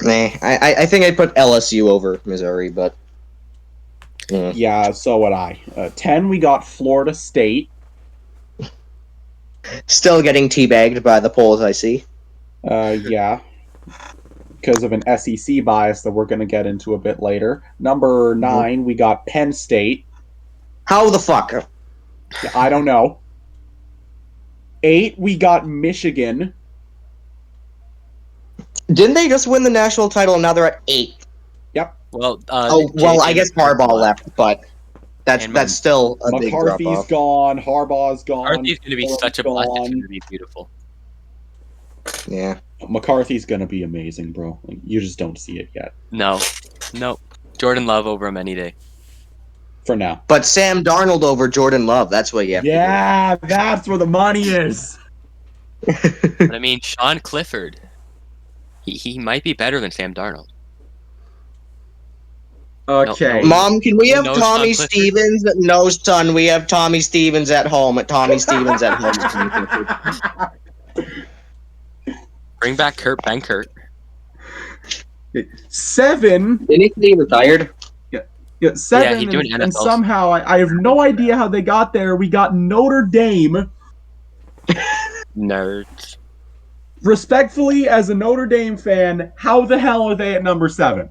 I think I'd put LSU over Missouri, but Yeah, so would I. 10, we got Florida State. still getting teabagged by the polls I see. Yeah. Because of an SEC bias that we're going to get into a bit later. Number 9, we got Penn State. How the fuck? I don't know. 8, we got Michigan. Didn't they just win the national title and now they're at 8? Yep. Well, I guess Harbaugh left, but that's still a big drop McCarthy's off. gone. Harbaugh's gone. McCarthy's going to be such a blast. It's going to be beautiful. Yeah. McCarthy's going to be amazing, bro. Like, you just don't see it yet. No. Jordan Love over him any day. For now. But Sam Darnold over Jordan Love, that's what you have Yeah, that's where the money is. But I mean, Sean Clifford. He might be better than Sam Darnold. Okay. No. Mom, can we have No, Tommy Sean Clifford. Stevens? No, son, we have Tommy Stevens at home. Tommy Stevens at home. Bring back Kurt Benkert. 7. Didn't he retired? Yeah, 7. Yeah, he's doing and NFL. somehow, I have no idea how they got there. We got Notre Dame. Nerds. Respectfully, as a Notre Dame fan, how the hell are they at number 7?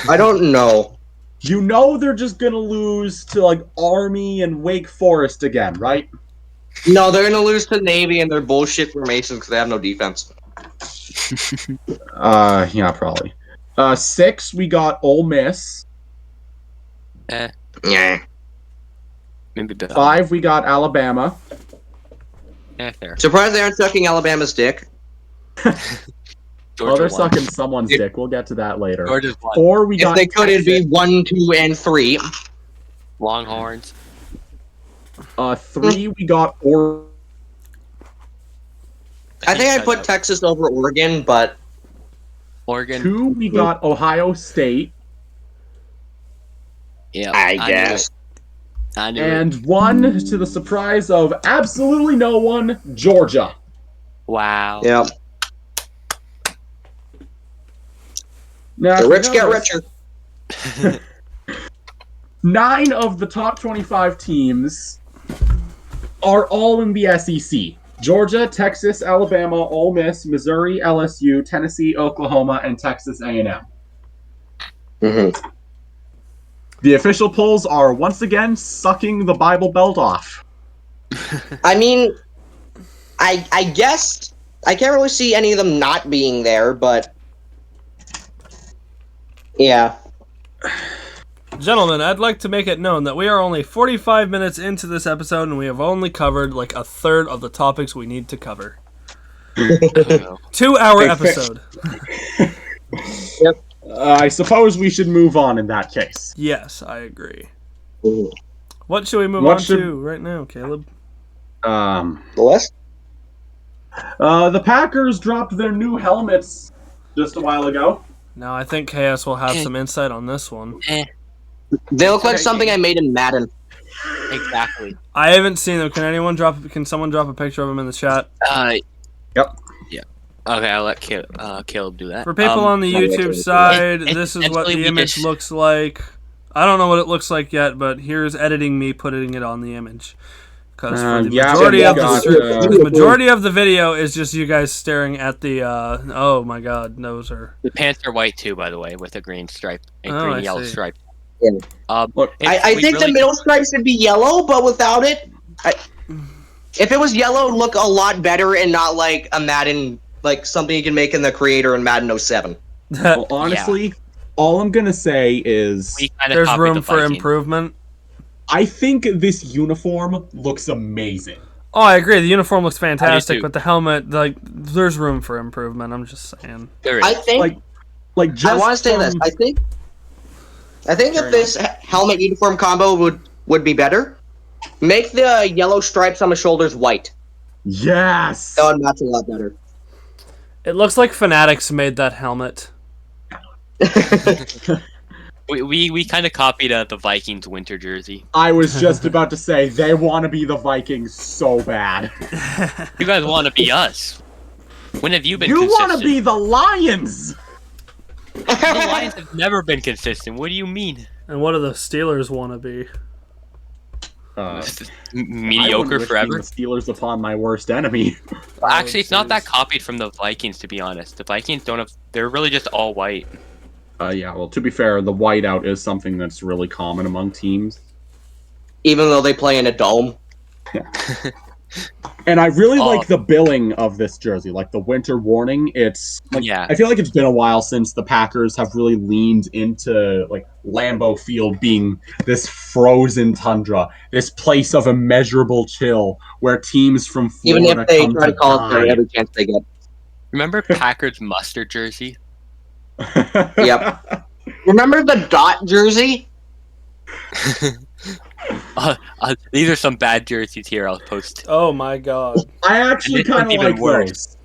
I don't know. You know they're just going to lose to, like, Army and Wake Forest again, right? No, they're gonna lose to Navy and their bullshit formations because they have no defense. Yeah, probably. 6, we got Ole Miss. Yeah. Maybe better. 5, we got Alabama. Fair. Surprised they aren't sucking Alabama's dick. Oh, Georgia they're won. sucking someone's dick. We'll get to that later. Georgia's won. 4, we If got they could, it'd be Texas. 1, 2, and 3. Longhorns. 3, we got Oregon. I think I'd put Texas over Oregon, but Oregon. 2, we got Ohio State. Yeah, I knew guess. it. I knew it. And 1, to the surprise of absolutely no one, Georgia. Wow. Yeah. Now, The rich you get know, richer. 9 of the top 25 teams are all in the SEC. Georgia, Texas, Alabama, Ole Miss, Missouri, LSU, Tennessee, Oklahoma, and Texas A&M. Mm-hmm. The official polls are once again sucking the Bible Belt off. I mean, I guess I can't really see any of them not being there, but yeah. Gentlemen, I'd like to make it known that we are only 45 minutes into this episode, and we have only covered like a third of the topics we need to cover. 2-hour episode. Yep. I suppose we should move on in that case. Yes, I agree. Ooh. What should we move What on should- to right now, Caleb? The list? The Packers dropped their new helmets just a while ago. Now, I think KS will have some insight on this one. They look like something I made in Madden. Exactly. I haven't seen them. Can someone drop a picture of them in the chat? Yep. Yeah. Okay, I'll let Caleb do that. For people on the YouTube side, this is what the image looks like. I don't know what it looks like yet, but here's editing me putting it on the image. Because for the majority of the video is just you guys staring at the. Oh my God, those are. The pants are white too, by the way, with a green stripe and Oh, green I yellow see. stripe. Yeah. I think the middle stripe should be yellow, but without it, if it was yellow, it'd look a lot better and not like a Madden, like something you can make in the creator in Madden 07. Well, honestly, all I'm gonna say is there's room for improvement. I think this uniform looks amazing. Oh, I agree. The uniform looks fantastic, too. but the helmet, like, there's room for improvement. I'm just saying. There is. I think. Like just I want to say this. I think if this helmet uniform combo would be better, make the yellow stripes on the shoulders white. Yes. That would match a lot better. It looks like Fanatics made that helmet. We kind of copied the Vikings winter jersey. I was just about to say they want to be the Vikings so bad. You guys want to be us? When have you been? You consistent? want to be the Lions? The Lions have never been consistent. What do you mean? And what do the Steelers want to be? Mediocre forever. The Steelers upon my worst enemy. Well, actually, it's not that copied from the Vikings, to be honest. The Vikings don't have. They're really just all white. Yeah, well, to be fair, the whiteout is something that's really common among teams. Even though they play in a dome. And I really like the billing of this jersey, like the winter warning. It's like, Yeah. I feel like it's been a while since the Packers have really leaned into like Lambeau Field being this frozen tundra, this place of immeasurable chill where teams from Florida Even if they come try to call it die. there every chance they get. Remember Packard's mustard jersey? Yep. Remember the dot jersey? These are some bad jerseys here. I'll post. Oh my God. I actually This one's kind of even like worse. those.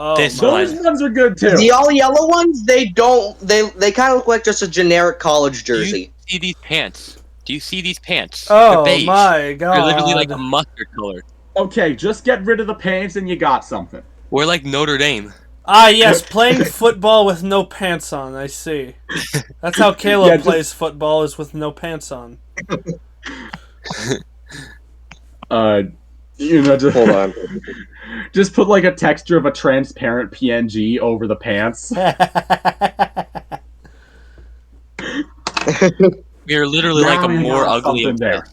Oh, This my. Those ones are good too. The all yellow ones, they don't. They kind of look like just a generic college Do jersey. you see these pants? Do you see these pants? Oh They're beige. my God. They're literally like a mustard color. Okay, just get rid of the pants and you got something. We're like Notre Dame. Ah, yes, playing football with no pants on. I see. That's how Caleb Yeah, just- plays football, is with no pants on. Just, Hold on. just put like a texture of a transparent PNG over the pants. We are literally like a Now we more have ugly. something there.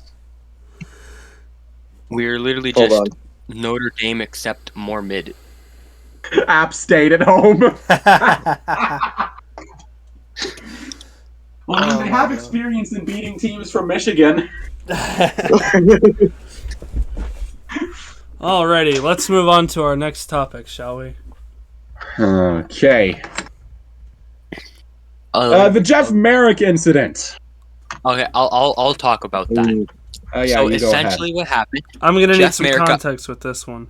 We are literally Hold just on. Notre Dame except more mid. App State at home. Well, they have experience in beating teams from Michigan. Alrighty, let's move on to our next topic, shall we? Okay. The Jeff Marek incident. Okay, I'll talk about that. Yeah, So you go essentially, what happened? I'm gonna need Jeff some Marek- context with this one.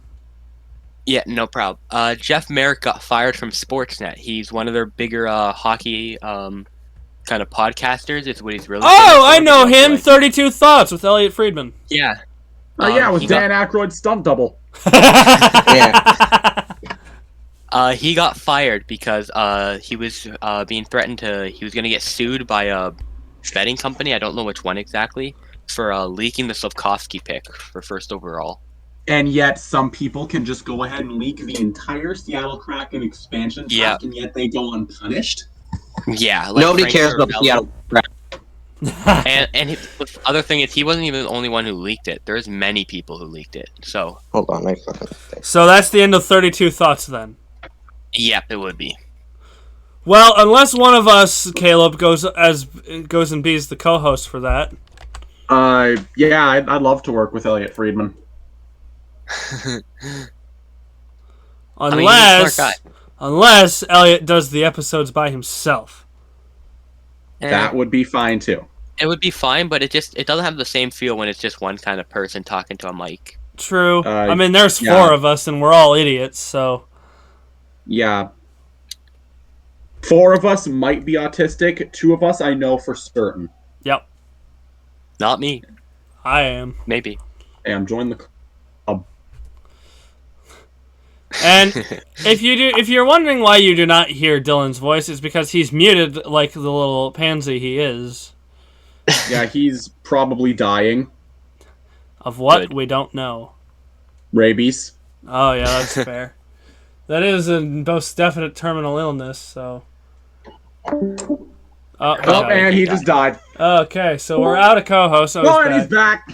Yeah, no problem. Jeff Marek got fired from Sportsnet. He's one of their bigger hockey kind of podcasters. Is what he's really. Oh, I famous know for. him. Like, 32 Thoughts with Elliot Friedman. yeah. Oh yeah, it was he Dan Aykroyd's stunt double. Yeah. He got fired because he was being threatened to. He was going to get sued by a betting company. I don't know which one exactly, for leaking the Slavkovsky pick for first overall. And yet, some people can just go ahead and leak the entire Seattle Kraken expansion pack, Yeah. and yet they go unpunished. Yeah, like Nobody Frank cares about Saravelli. Seattle. The other thing is, he wasn't even the only one who leaked it. There's many people who leaked it. So Hold on, I fucking think. So that's the end of 32 thoughts then. yep, it would be. Well, unless one of us, Caleb, goes and be's the co-host for that. Yeah, I'd love to work with Elliot Friedman. Unless Elliot does the episodes by himself. That would be fine too. It would be fine, but it doesn't have the same feel when it's just one kind of person talking to a mic. True. I mean, there's 4 of us, and we're all idiots, so... Yeah. 4 of us might be autistic. 2 of us I know for certain. Yep. Not me. I am. Maybe. Hey, I'm joining the club. And if you're wondering why you do not hear Dylan's voice, it's because he's muted like the little pansy he is. Yeah, he's probably dying. Of what? Good. We don't know. Rabies. Oh, yeah, that's fair. That is a most definite terminal illness, so... Oh, and he just died. Okay, so we're out of co-host. So Oh, and he's back.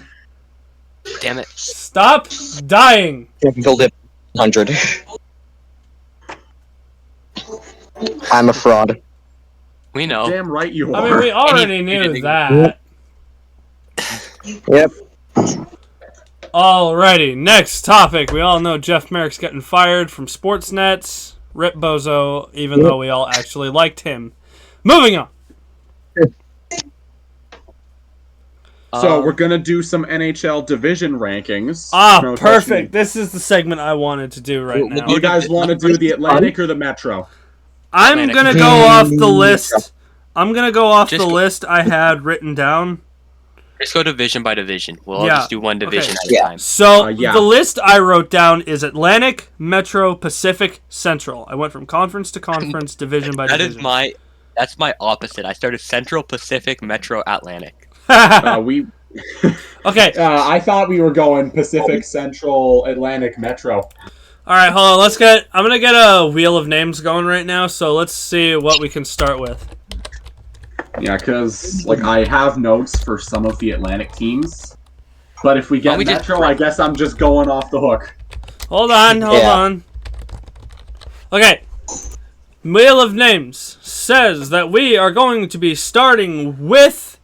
Damn it. Stop dying! Killed it 100. I'm a fraud. We know. Damn right you are. I mean, we already knew that. Yep. Alrighty, next topic. We all know Jeff Merrick's getting fired from Sportsnet. Rip Bozo, even though we all actually liked him. Moving on. So we're gonna do some NHL division rankings. Ah, perfect. This is the segment I wanted to do right now. You guys want to do the Atlantic or the Metro? I'm gonna go off the list. I'm gonna go off the list I had written down. Just go division by division. We'll all just do one division at a time. So the list I wrote down is Atlantic, Metro, Pacific, Central. I went from conference to conference, division by division. That's my opposite. I started Central, Pacific, Metro, Atlantic. Okay. I thought we were going Pacific, Central, Atlantic, Metro. All right, hold on. I'm gonna get a wheel of names going right now. So let's see what we can start with. Yeah, because I have notes for some of the Atlantic teams, but if we get Metro, I guess I'm just going off the hook. Hold on. Okay. Wheel of Names says that we are going to be starting with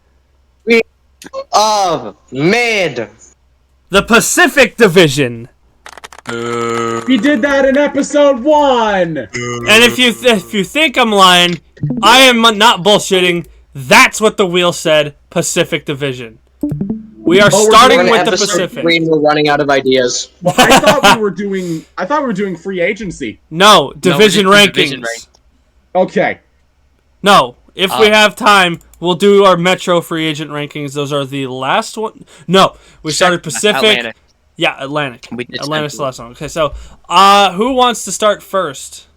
Mid. the Pacific Division. We did that in episode 1. And if you think I'm lying, I am not bullshitting. That's what the wheel said. Pacific Division. We are starting with the Pacific. We're running out of ideas. Well, I thought we were doing free agency. No, division rankings. Okay. No, if we have time, we'll do our Metro free agent rankings. Those are the last one. No, we started Pacific. Atlantic. Yeah, Atlantic. Atlantic's the Central. last one. Okay, so who wants to start first?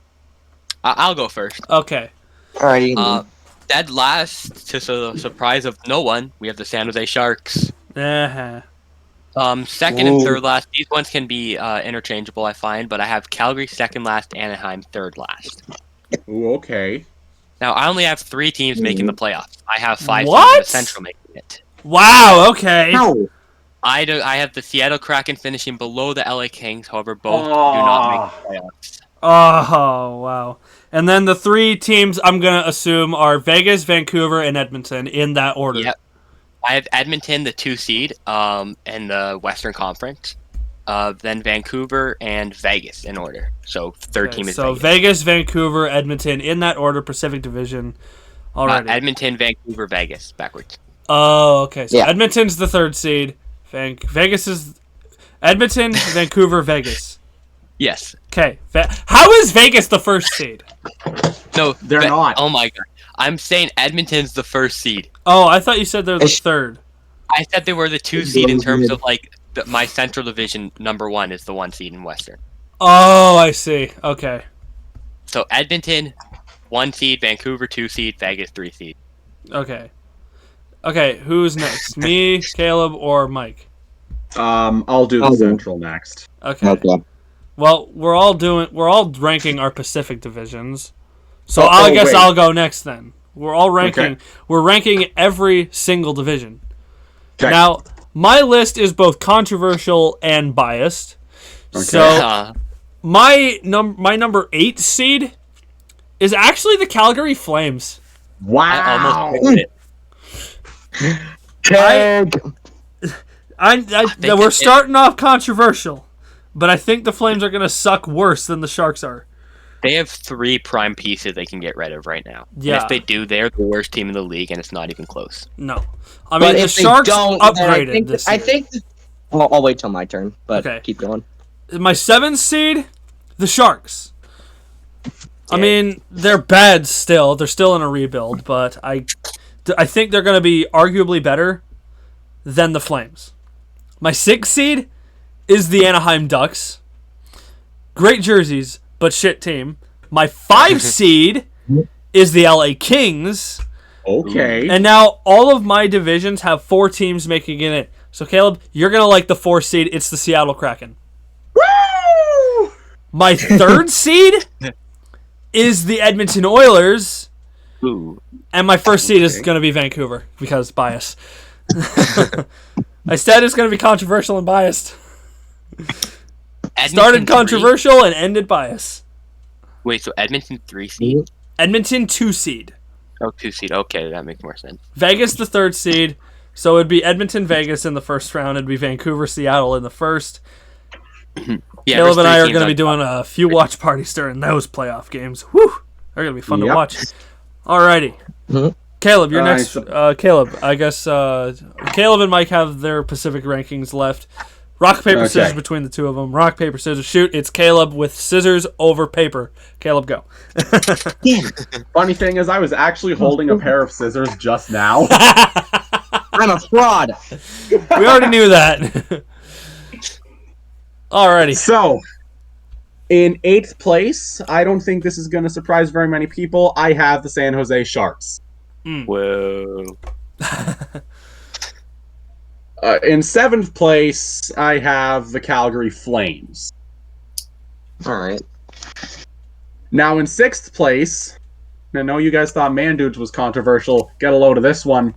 I'll go first. Okay. Alrighty. Dead last, to the surprise of no one, we have the San Jose Sharks. Uh-huh. Second and third last. These ones can be interchangeable, I find, but I have Calgary second last, Anaheim third last. Ooh, okay. Now, I only have 3 teams making the playoffs. I have 5 teams in the Central making it. Wow, okay. No. I have the Seattle Kraken finishing below the LA Kings, however, both do not make the playoffs. Oh, wow. And then the 3 teams I'm going to assume are Vegas, Vancouver, and Edmonton in that order. Yep. I have Edmonton, the 2 seed, in the Western Conference. Then Vancouver and Vegas in order. So third team is so Vegas. Vegas, Vancouver, Edmonton in that order, Pacific Division. Alrighty. Edmonton, Vancouver, Vegas, backwards. Oh, okay. So Edmonton's the 3rd seed. Vegas is Edmonton, Vancouver, Vegas. Yes. Okay. How is Vegas the 1st seed? No, they're not. Oh my god. I'm saying Edmonton's the 1st seed. Oh, I thought you said they're the 3rd. I said they were the 2 seed in terms of my Central Division number 1 is the 1 seed in Western. Oh, I see. Okay. So Edmonton, 1 seed, Vancouver 2 seed, Vegas 3 seed. Okay. Okay, who's next? Me, Caleb, or Mike? I'll do the Central next. Okay. Well, we're all ranking our Pacific divisions. So I guess I'll go next then. We're all ranking. Okay. We're ranking every single division. Okay. Now, my list is both controversial and biased. Okay. So, my number 8 seed is actually the Calgary Flames. Wow. I almost picked it. We're starting off controversial, but I think the Flames are going to suck worse than the Sharks are. They have 3 prime pieces they can get rid of right now. Yeah. And if they do, they're the worst team in the league, and it's not even close. No. I mean, the if they Sharks don't, then upgraded this year. I think. I'll wait till my turn, but Okay. keep going. My 7th seed, the Sharks. I mean, they're bad still. They're still in a rebuild, but I think they're going to be arguably better than the Flames. My 6th seed is the Anaheim Ducks. Great jerseys, but shit team. My 5 seed is the LA Kings. Okay. And now all of my divisions have 4 teams making it. So Caleb, you're going to like the 4th seed. It's the Seattle Kraken. Woo! My 3rd seed is the Edmonton Oilers. Ooh. And my 1st seed is going to be Vancouver because bias. I said it's going to be controversial and biased. Started controversial and ended bias. Wait, so Edmonton 3 seed? Edmonton 2 seed. Oh, 2 seed. Okay, that makes more sense. Vegas the 3rd seed. So it'd be Edmonton, Vegas in the first round. It'd be Vancouver, Seattle in the first. Yeah, Caleb and I are going to be doing a few watch parties during those playoff games. Whew! They're going to be fun to watch. Alrighty. Caleb, you're next. Caleb, I guess Caleb and Mike have their Pacific rankings left. Rock, paper, scissors between the two of them. Rock, paper, scissors, shoot. It's Caleb with scissors over paper. Caleb, go. Funny thing is, I was actually holding a pair of scissors just now. I'm a fraud. We already knew that. Alrighty. So, in 8th place, I don't think this is going to surprise very many people. I have the San Jose Sharks. Whoa. In 7th place, I have the Calgary Flames. All right. Now, in 6th place, I know you guys thought Man Dudes was controversial. Get a load of this one.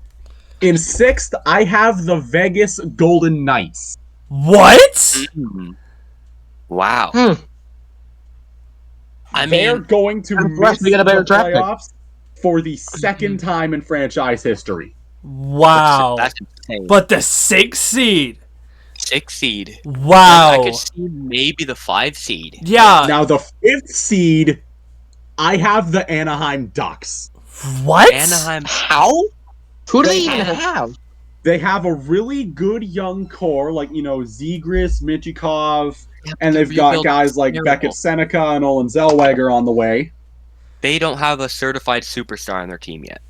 In 6th, I have the Vegas Golden Knights. What? Wow. I They're mean, going to miss we got a better the draft pick. playoffs for the second time in franchise history. Wow. that's insane. But the 6th seed. 6 seed. Wow. I could see maybe the 5 seed. Yeah. Now, the 5th seed, I have the Anaheim Ducks. What? Anaheim. How? Who do they even have? They have a really good young core, like, Zegras, Michikov, and they've got rebuild guys like terrible. Beckett Seneca and Olin Zellweger on the way. They don't have a certified superstar on their team yet.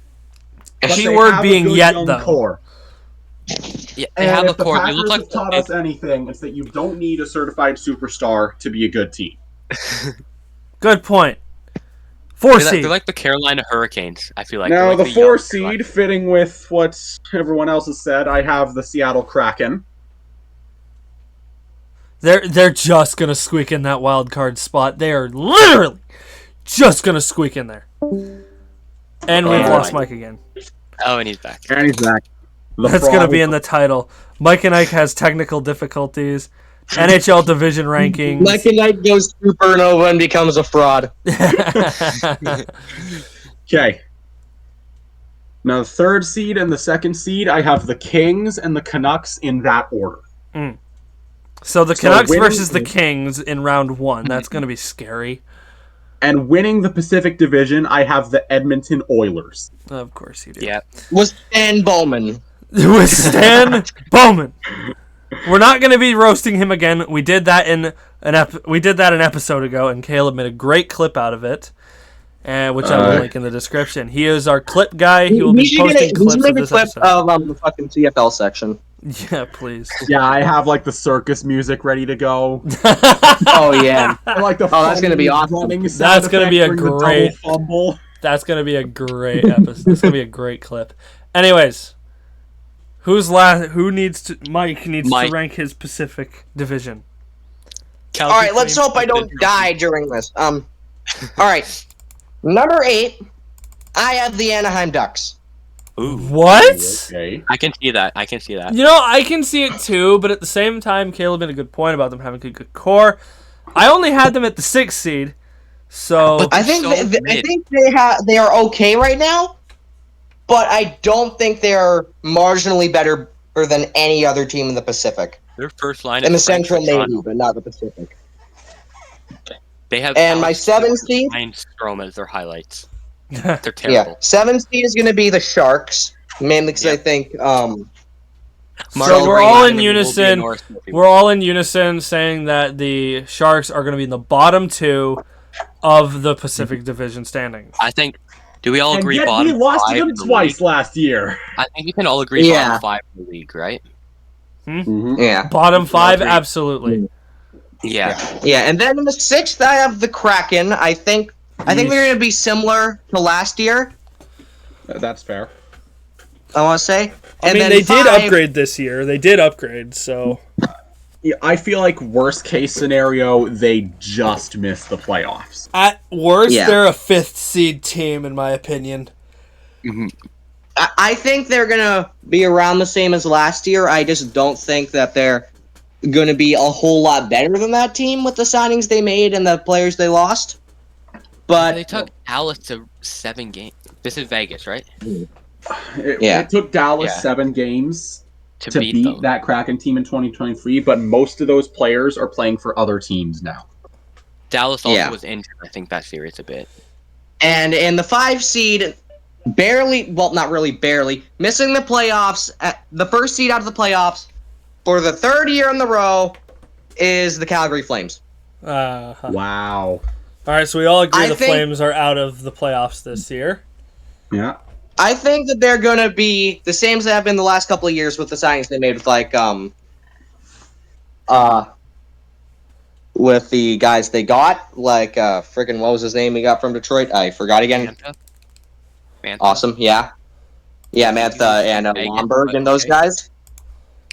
But they Keyword have a being good yet, young though. Core. Yeah, they And have a if the core. They Packers look like have taught us anything, it's that you don't need a certified superstar to be a good team. Good point. 4 seed. they're like the Carolina Hurricanes. I feel like Now, they're the like 4 young seed, fitting with what everyone else has said, I have the Seattle Kraken. They're just gonna squeak in that wild card spot. They are literally just gonna squeak in there. And we've lost Mike again. Oh, and he's back. And he's back. That's gonna be in the title. Mike and Ike has technical difficulties. NHL division rankings. Mike and Knight goes supernova and becomes a fraud. Okay. Now, the 3rd seed and the 2nd seed, I have the Kings and the Canucks in that order. So the Canucks winning- versus the Kings in round 1. That's gonna be scary. And winning the Pacific Division, I have the Edmonton Oilers. Of course you do. Yeah. Was Stan Bowman. With Stan Bowman. We're not going to be roasting him again. We did that an episode ago, and Caleb made a great clip out of it, which I will link in the description. He is our clip guy. He will be posting clips of this episode. Of the fucking TFL section. Yeah, please. Yeah, I have like the circus music ready to go. Oh yeah. I like the that's gonna be awesome. running That's sound gonna be effect a during the great- double fumble. That's going to be a great episode. That's going to be a great clip. Anyways, who's last? Mike needs to rank his Pacific Division. All right, let's hope I don't die during this. All right. Number 8, I have the Anaheim Ducks. Ooh. What? Okay. I can see that. I can see that. You know, I can see it too, but at the same time, Caleb made a good point about them having a good core. I only had them at the 6th seed, so But- I think So I mid. think they are okay right now, but I don't think they're marginally better than any other team in the Pacific. Their first line In the is Frank Central, maybe, Toronto. but not the Pacific. They have And my Alex 7 Stewart, seed? Ryan Strome as their highlights. They're Yeah, terrible. 7 seed is going to be the Sharks, mainly because Yeah. I think So Mark we're Green all will in be a unison. Norris movie. We're all in unison saying that the Sharks are going to be in the bottom 2 of the Pacific Division standings. I think. Do we all And agree yet bottom we lost to 5 them in the twice league? last year. I think we can all agree Yeah. bottom 5 in the league, right? yeah. Bottom 5, agree. absolutely. Yeah. Yeah, and then in the 6th, I have the Kraken. I think they're going to be similar to last year, That's fair. I want to say. I And mean, then they did 5 upgrade this year. They did upgrade, so Yeah, I feel like worst case scenario, they just missed the playoffs. at worst, Yeah. they're a 5th seed team, in my opinion. I think they're going to be around the same as last year. I just don't think that they're going to be a whole lot better than that team with the signings they made and the players they lost. They But took Dallas to 7 games. This is Vegas, right? Yeah. It took Dallas Yeah. 7 games To to beat beat them. that Kraken team in 2023, but most of those players are playing for other teams now. Dallas also Yeah. was injured, I think, that series a bit. and in the 5 seed, barely, well, not really barely, missing the playoffs, at the first seed out of the playoffs for the 3rd year in a row is the Calgary Flames. All Wow. right, so we all agree I the think- Flames are out of the playoffs this year. Yeah. I think that they're going to be the same as they have been the last couple of years with the signings they made with with the guys they got, like freaking what was his name he got from Detroit? I forgot again. Mantha? Awesome, yeah. Yeah, Mantha and Vegas, Lomberg but and those okay. guys.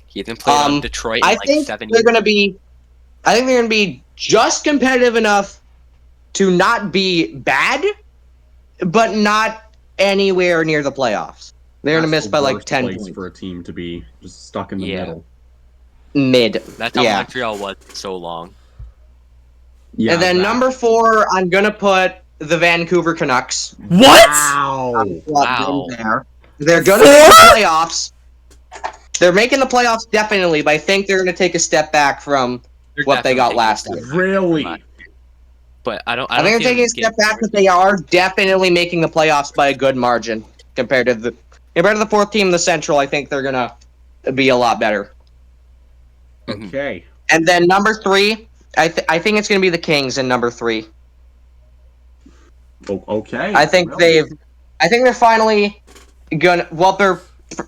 He hasn't played on Detroit in I like think 7 they're years. going to be I think they're going to be just competitive enough to not be bad, but not anywhere near the playoffs. They're going to That's miss the by like worst 10 place points. for a team to be just stuck in the Yeah. middle. Mid. That's how yeah. Montreal was so long. Yeah. And then that- number 4, I'm going to put the Vancouver Canucks. What? Wow. Wow. They're going to make the playoffs. They're making the playoffs definitely, but I think they're going to take a step back from They're what they got definitely last taking a year. step back. Really? But I don't I think they're taking a step back, but they are definitely making the playoffs by a good margin compared to the 4th team in the Central. I think they're going to be a lot better. Okay. And then number 3, I think it's going to be the Kings in number 3. Okay. I think Really? they're finally gonna. Well, they're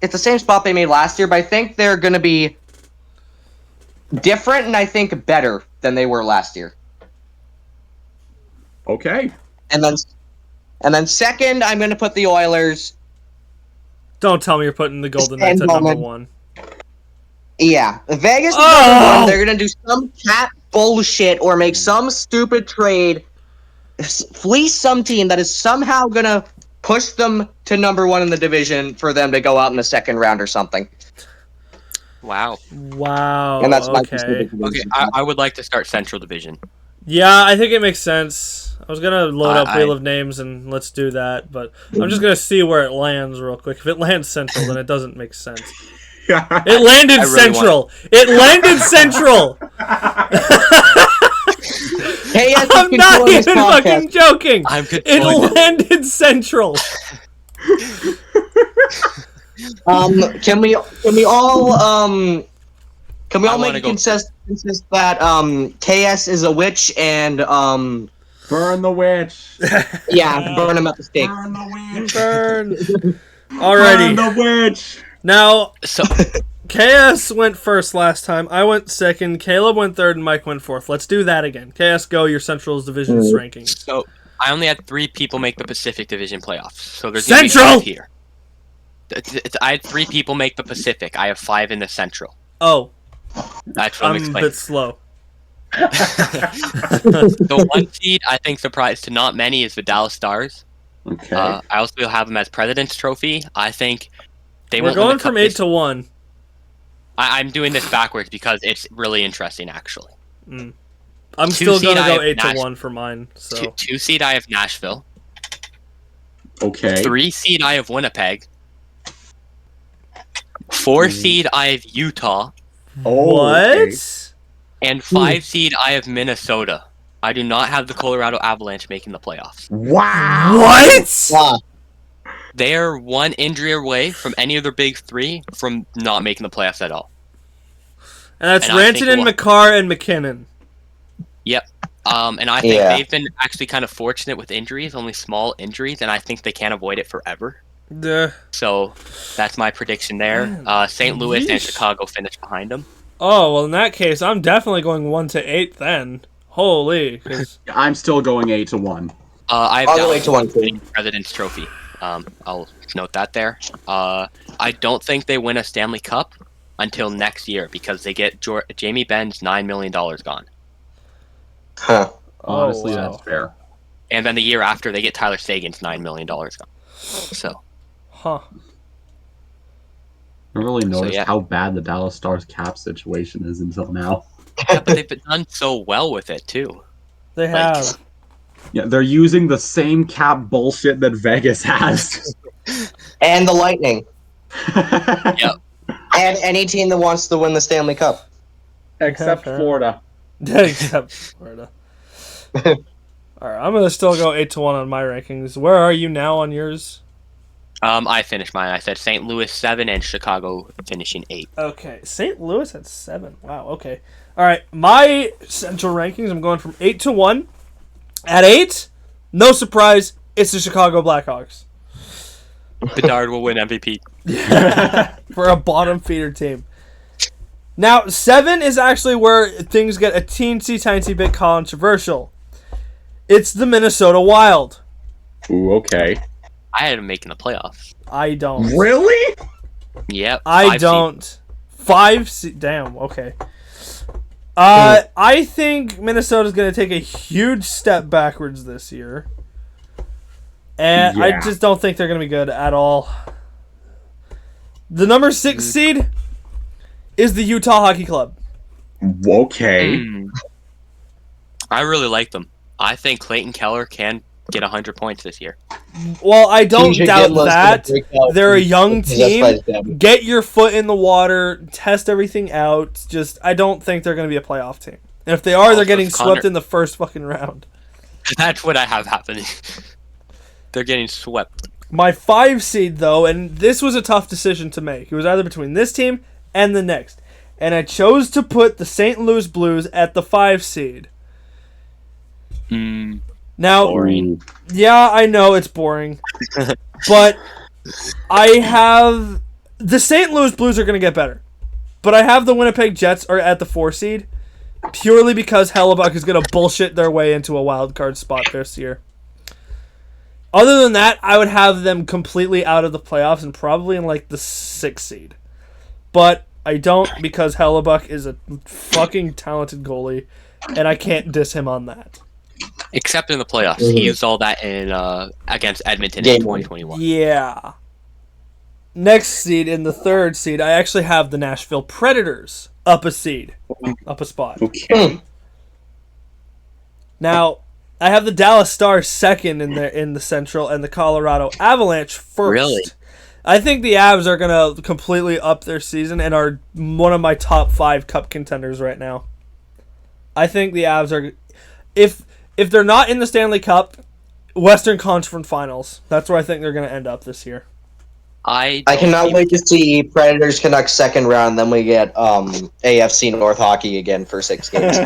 it's the same spot they made last year, but I think they're gonna be different and I think better than they were last year. Okay. And then second, I'm gonna put the Oilers. Don't tell me you're putting the Golden Knights at Stand number Bowman. 1. Yeah, Vegas is Oh! number 1. They're gonna do some cat bullshit or make some stupid trade, fleece some team that is somehow gonna push them to number 1 in the division for them to go out in the second round or something. Wow. Wow. And that's my okay. specific Okay, prediction. I would like to start Central Division. Yeah, I think it makes sense. I was gonna load up I- Wheel of Names and let's do that, but I'm just gonna see where it lands real quick. If it lands Central, then it doesn't make sense. It landed I really Central. It landed Central. Hey, yes, I'm you can not join this even podcast. fucking joking. I'm It controlling it. landed Central. Can we all I make wanna a go consensus that KS is a witch and Burn the witch. yeah, burn him at the stake. Burn the witch. Burn. Burn Alrighty. the witch. Now, So KS went first last time. I went second. Caleb went third, and Mike went fourth. Let's do that again. KS, go your Central's Division's rankings. So I only had 3 people make the Pacific Division playoffs. So there's Central! gonna be 5 here. I had 3 people make the Pacific. I have 5 in the Central. Oh, That's what I'm I'm a explaining. bit slow. The 1 seed, I think, surprise to not many, is the Dallas Stars. Okay. I also have them as President's Trophy. I think they We're won't win going the cup from 8 to 1. I'm doing this backwards because it's really interesting, actually. I'm Two still seed, going to I go have 8 to Nash- 1 for mine. So Two seed, I have Nashville. Okay. 3 seed, I have Winnipeg. 4 seed, I have Utah. Oh, what? okay. And 5 seed, I have Minnesota. I do not have the Colorado Avalanche making the playoffs. Wow. What? Wow. They are one injury away from any of their big three from not making the playoffs at all. And that's And I think Rantanen, we'll- McCarr, and McKinnon. Yep. And I think Yeah. they've been actually kind of fortunate with injuries, only small injuries, and I think they can't avoid it forever. Duh. So that's my prediction there. St. Louis and Yeesh. Chicago finish behind them. Oh, well, in that case, I'm definitely going 1 to 8 then. Holy. 'Cause I'm still going 8 to 1. I have I'll go Dallas 8 to 1 too. winning President's Trophy. I'll note that there. I don't think they win a Stanley Cup until next year because they get Jamie Benn's $9 million gone. Huh. Honestly, wow. that's fair. And then the year after, they get Tyler Sagan's $9 million gone. So, Huh. I really noticed yeah. how bad the Dallas Stars cap situation is until now. yeah, but they've done so well with it, too. They have. Yeah, they're using the same cap bullshit that Vegas has. And the Lightning. Yep. And any team that wants to win the Stanley Cup. Except Florida. Except Florida. Alright, I'm going to still go 8 to 1 on my rankings. Where are you now on yours? I finished mine. I said St. Louis 7 and Chicago finishing 8. Okay, St. Louis at 7. Wow, okay. Alright, my central rankings, I'm going from 8 to 1. At 8, no surprise, it's the Chicago Blackhawks. Bedard will win MVP. For a bottom feeder team. Now, 7 is actually where things get a teensy bit controversial. It's the Minnesota Wild. Ooh, okay. I had him making the playoffs. I don't. Really? Yep. I 5 don't. 5 damn, okay. I think Minnesota's going to take a huge step backwards this year. And I Yeah. just don't think they're going to be good at all. The number 6 seed is the Utah Hockey Club. Okay. I really like them. I think Clayton Keller can get 100 points this year. Well, I don't TJ doubt Ginla's that. gonna break out They're a and young possessed by team. the devil. Get your foot in the water. Test everything out. Just, I don't think they're going to be a playoff team. And if they are, they're Also, getting Connor- swept in the first fucking round. That's what I have happening. They're getting swept. My 5 seed, though, and this was a tough decision to make. It was either between this team and the next. And I chose to put the St. Louis Blues at the 5 seed. Now, Boring. yeah, I know it's boring. But I have... The St. Louis Blues are going to get better. But I have the Winnipeg Jets are at the 4 seed. Purely because Hellebuck is going to bullshit their way into a wild card spot this year. Other than that, I would have them completely out of the playoffs and probably in like the 6th seed. But I don't because Hellebuck is a fucking talented goalie, and I can't diss him on that. Except in the playoffs. He used all that in against Edmonton in 2021. Yeah. Next seed, in the 3rd seed, I actually have the Nashville Predators up a seed. Up a spot. Okay. Now, I have the Dallas Stars 2nd in the Central and the Colorado Avalanche 1st. Really? I think the Avs are going to completely up their season and are one of my top 5 cup contenders right now. I think the Avs are... If they're not in the Stanley Cup, Western Conference Finals. That's where I think they're going to end up this year. I cannot wait to see Predators Canucks 2nd round, then we get AFC North hockey again for 6 games.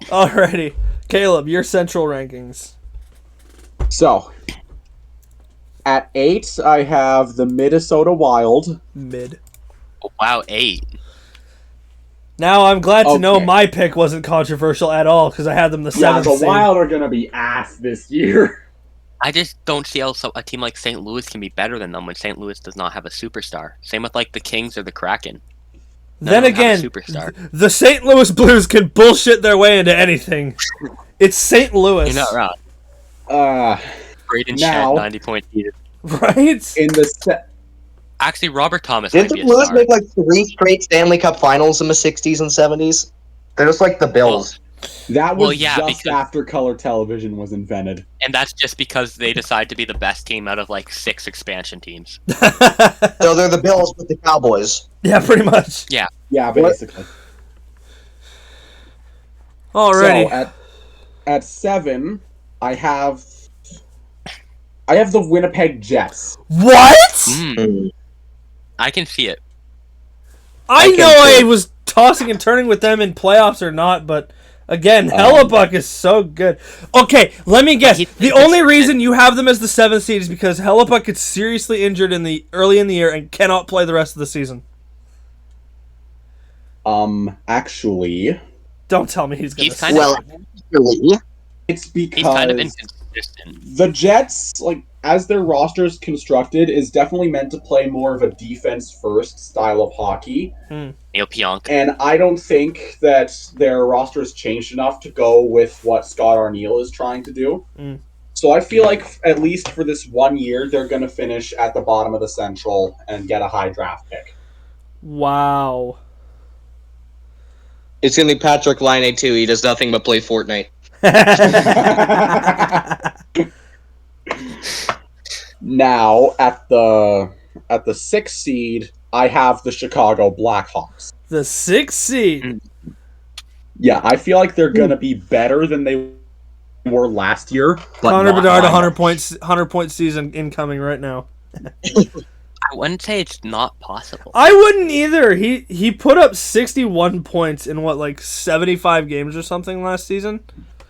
Alrighty. Caleb, your Central rankings. So, at 8, I have the Minnesota Wild. Mid. Wow, 8. Now, I'm glad to know Okay. my pick wasn't controversial at all because I had them the 7th Yeah, the seed. Wild are going to be ass this year. I just don't see how a team like St. Louis can be better than them when St. Louis does not have a superstar. Same with like the Kings or the Kraken. Then None of them have again, a superstar. the St. Louis Blues can bullshit their way into anything. It's St. Louis. You're not wrong. Braden Now- Shed, 90-point season. Right? in the Actually, Robert Thomas Didn't might the be a Blues star. make like 3 straight Stanley Cup finals in the 60s and 70s? They're just like the Bills. that was Well, yeah, just because- after color television was invented. And that's just because they decide to be the best team out of like 6 expansion teams. So they're the Bills with the Cowboys. Yeah, pretty much. Yeah, basically. Alrighty. So at 7, I have the Winnipeg Jets. What? Mm. I can see it. I can know I too. was tossing and turning with them in playoffs or not, but again, Hellebuck is so good. Okay, let me guess. The only reason you have them as the 7th seed is because Hellebuck gets seriously injured early in the year and cannot play the rest of the season. Actually, Don't tell me he's going He's to. kind of Well, really? it's because he's kind of inconsistent. the Jets, like, as their roster is constructed, is definitely meant to play more of a defense-first style of hockey. Neil Pionk. And I don't think that their roster has changed enough to go with what Scott Arniel is trying to do. Mm. So I feel like, at least for this 1 year, they're going to finish at the bottom of the Central and get a high draft pick. Wow. It's going to be Patrick Laine too. He does nothing but play Fortnite. Now, at the 6th seed, I have the Chicago Blackhawks. The 6th seed. Yeah, I feel like they're going to be better than they were last year. But Connor not Bedard, by 100 much. points, 100-point season incoming right now. I wouldn't say it's not possible. I wouldn't either. He put up 61 points in what, 75 games or something last season?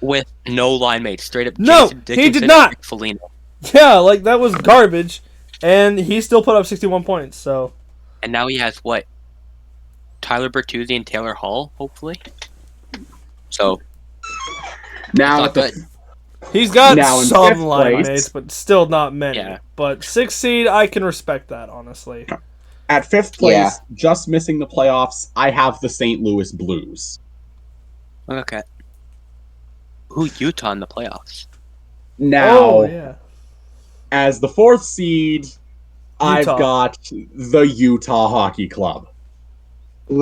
With no line mates, straight up. No, Jason he Dickinson did not. and Foligno. Yeah, that was garbage. And he still put up 61 points, so. And now he has what? Tyler Bertuzzi and Taylor Hall, hopefully. So Now, not at good. He's got Now in some 5th line place- mates, but still not many. Yeah. But 6th seed, I can respect that, honestly. At 5th place, Yeah. just missing the playoffs, I have the St. Louis Blues. Okay. Who Utah in the playoffs? Now, Oh, yeah. as the 4th seed, I've Utah. got the Utah Hockey Club.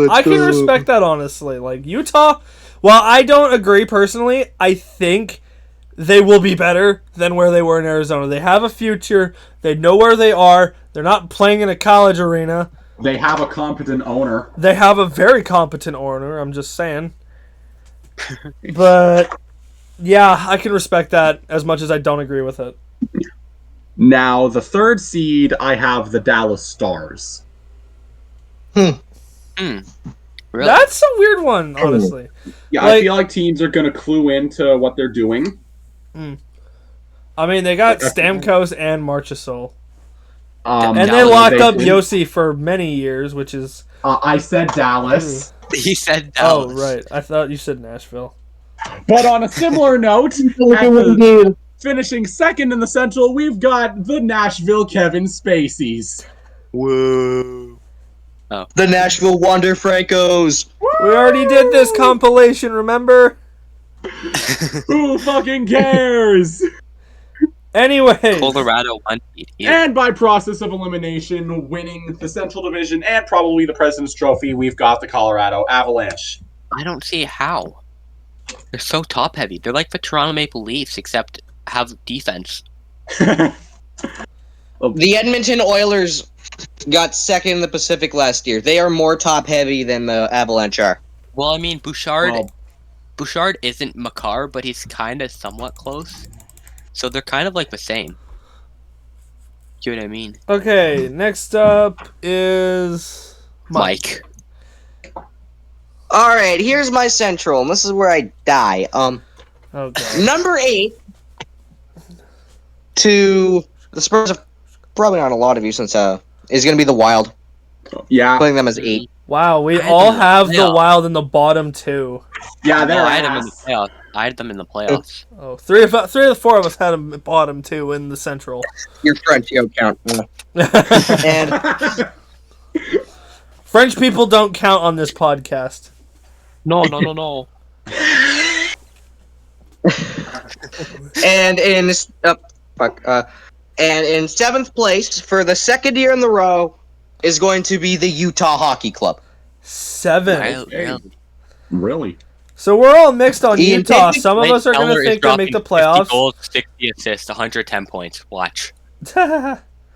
I can respect that, honestly. Utah, while I don't agree personally, I think they will be better than where they were in Arizona. They have a future. They know where they are. They're not playing in a college arena. They have a competent owner. They have a very competent owner, I'm just saying. But, yeah, I can respect that as much as I don't agree with it. Now, the 3rd seed, I have the Dallas Stars. Really? That's a weird one, honestly. Yeah, I feel like teams are going to clue into what they're doing. I mean, they got Stamkos and Marchessault. And And they locked up Yossi for many years, which is... I said Dallas. He said Dallas. Oh, right. I thought you said Nashville. But on a similar note, finishing 2nd in the Central, we've got the Nashville Kevin Spaceys. Whoa. The Nashville Wander Francos. We already did this compilation, remember? Who fucking cares? Anyway, Colorado 1 seed. Yeah. And by process of elimination, winning the Central Division and probably the President's Trophy, we've got the Colorado Avalanche. I don't see how. They're so top heavy. They're like the Toronto Maple Leafs, except have defense. The Edmonton Oilers got 2nd in the Pacific last year. They are more top heavy than the Avalanche are. Well, I mean, Bouchard. Well- Bouchard isn't Makar, but he's kind of somewhat close. So they're kind of like the same. You know what I mean? okay, next up is... Mike. Alright, here's my Central, and this is where I die. Oh, God. Number 8 to the Spurs have probably not a lot of you since is going to be the Wild. Yeah, Putting them as 8. Wow, we I had all them in the have the playoffs. Wild in the bottom 2. yeah, No, they're I had them in the ass. playoffs. I had them in the playoffs. Oh, three of the 4 of us had them bottom 2 in the Central. Your French, you don't count. And French people don't count on this podcast. No. And in and in 7th place for the second year in the row is going to be the Utah Hockey Club. 7. Really? So we're all mixed on Ian, Utah. take- Some of us are going to think they make the playoffs. 50 goals, 60 assists, 110 points. Watch.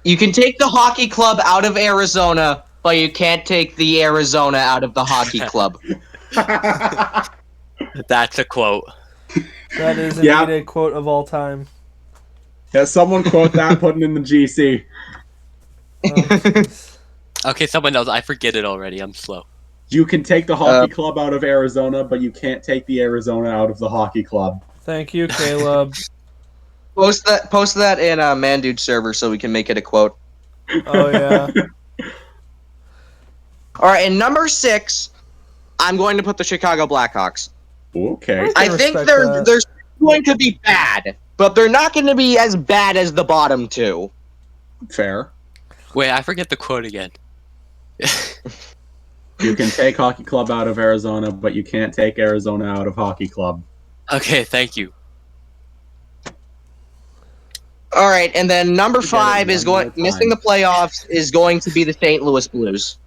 You can take the hockey club out of Arizona, but you can't take the Arizona out of the hockey club. That's a quote. That is indeed a quote of all time. Yeah, someone quote that, put it in the GC. Okay, someone else. I forget it already. I'm slow. You can take the hockey club out of Arizona, but you can't take the Arizona out of the hockey club. Thank you, Caleb. Post that in a ManDude server so we can make it a quote. Oh, yeah. All right, and number 6, I'm going to put the Chicago Blackhawks. Okay. I think they're going to be bad, but they're not going to be as bad as the bottom 2. Fair. Wait, I forget the quote again. You can take hockey club out of Arizona, but you can't take Arizona out of hockey club. Okay, thank you. All right, and then number 5 is missing the playoffs is going to be the St. Louis Blues.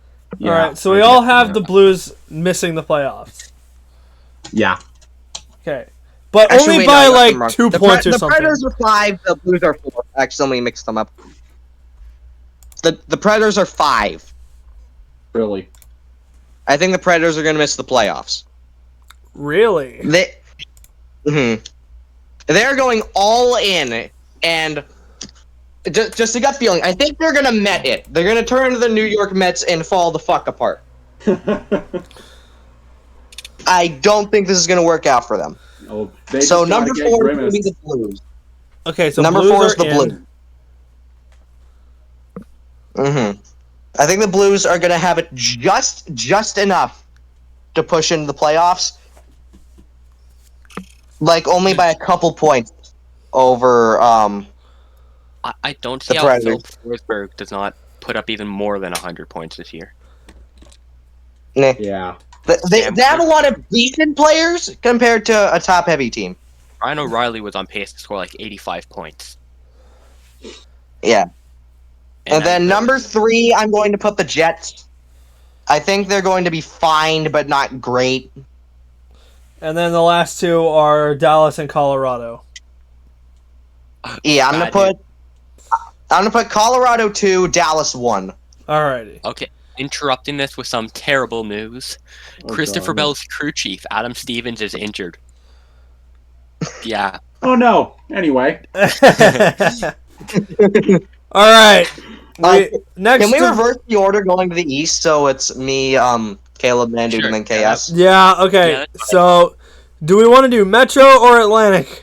All right, so we all have the Blues missing the playoffs. Yeah. Okay. But Actually, only wait, by no, like that's 2 points or the something. Predators are 5, the Blues are 4. Accidentally mixed them up. The Predators are 5. Really? I think the Predators are going to miss the playoffs. Really? They're going all in, and just a gut feeling. I think they're going to Met it. They're going to turn to the New York Mets and fall the fuck apart. I don't think this is going to work out for them. Oh, So number 4 is going to be the Blues. Okay, so number Blues 4 is are the in. Blues. I think the Blues are going to have it just enough to push into the playoffs. Like, only by a couple points over... I don't see The how Predators. Phil Forsberg does not put up even more than 100 points this year. Nah. Yeah. They have a lot of decent players compared to a top-heavy team. Ryan O'Reilly was on pace to score like 85 points. Yeah. And then I- number 3, I'm going to put the Jets. I think they're going to be fine, but not great. And then the last 2 are Dallas and Colorado. Yeah, I'm gonna put Colorado 2, Dallas 1. Alrighty. Okay, interrupting this with some terrible news. Christopher God. Bell's crew chief, Adam Stevens, is injured. Yeah. Oh no. Anyway. All right. Next. Can we reverse the order going to the East so it's me, Caleb, Mandude, Sure. and then KS? Yeah. Okay. Yeah, that's fine. So, do we want to do Metro or Atlantic?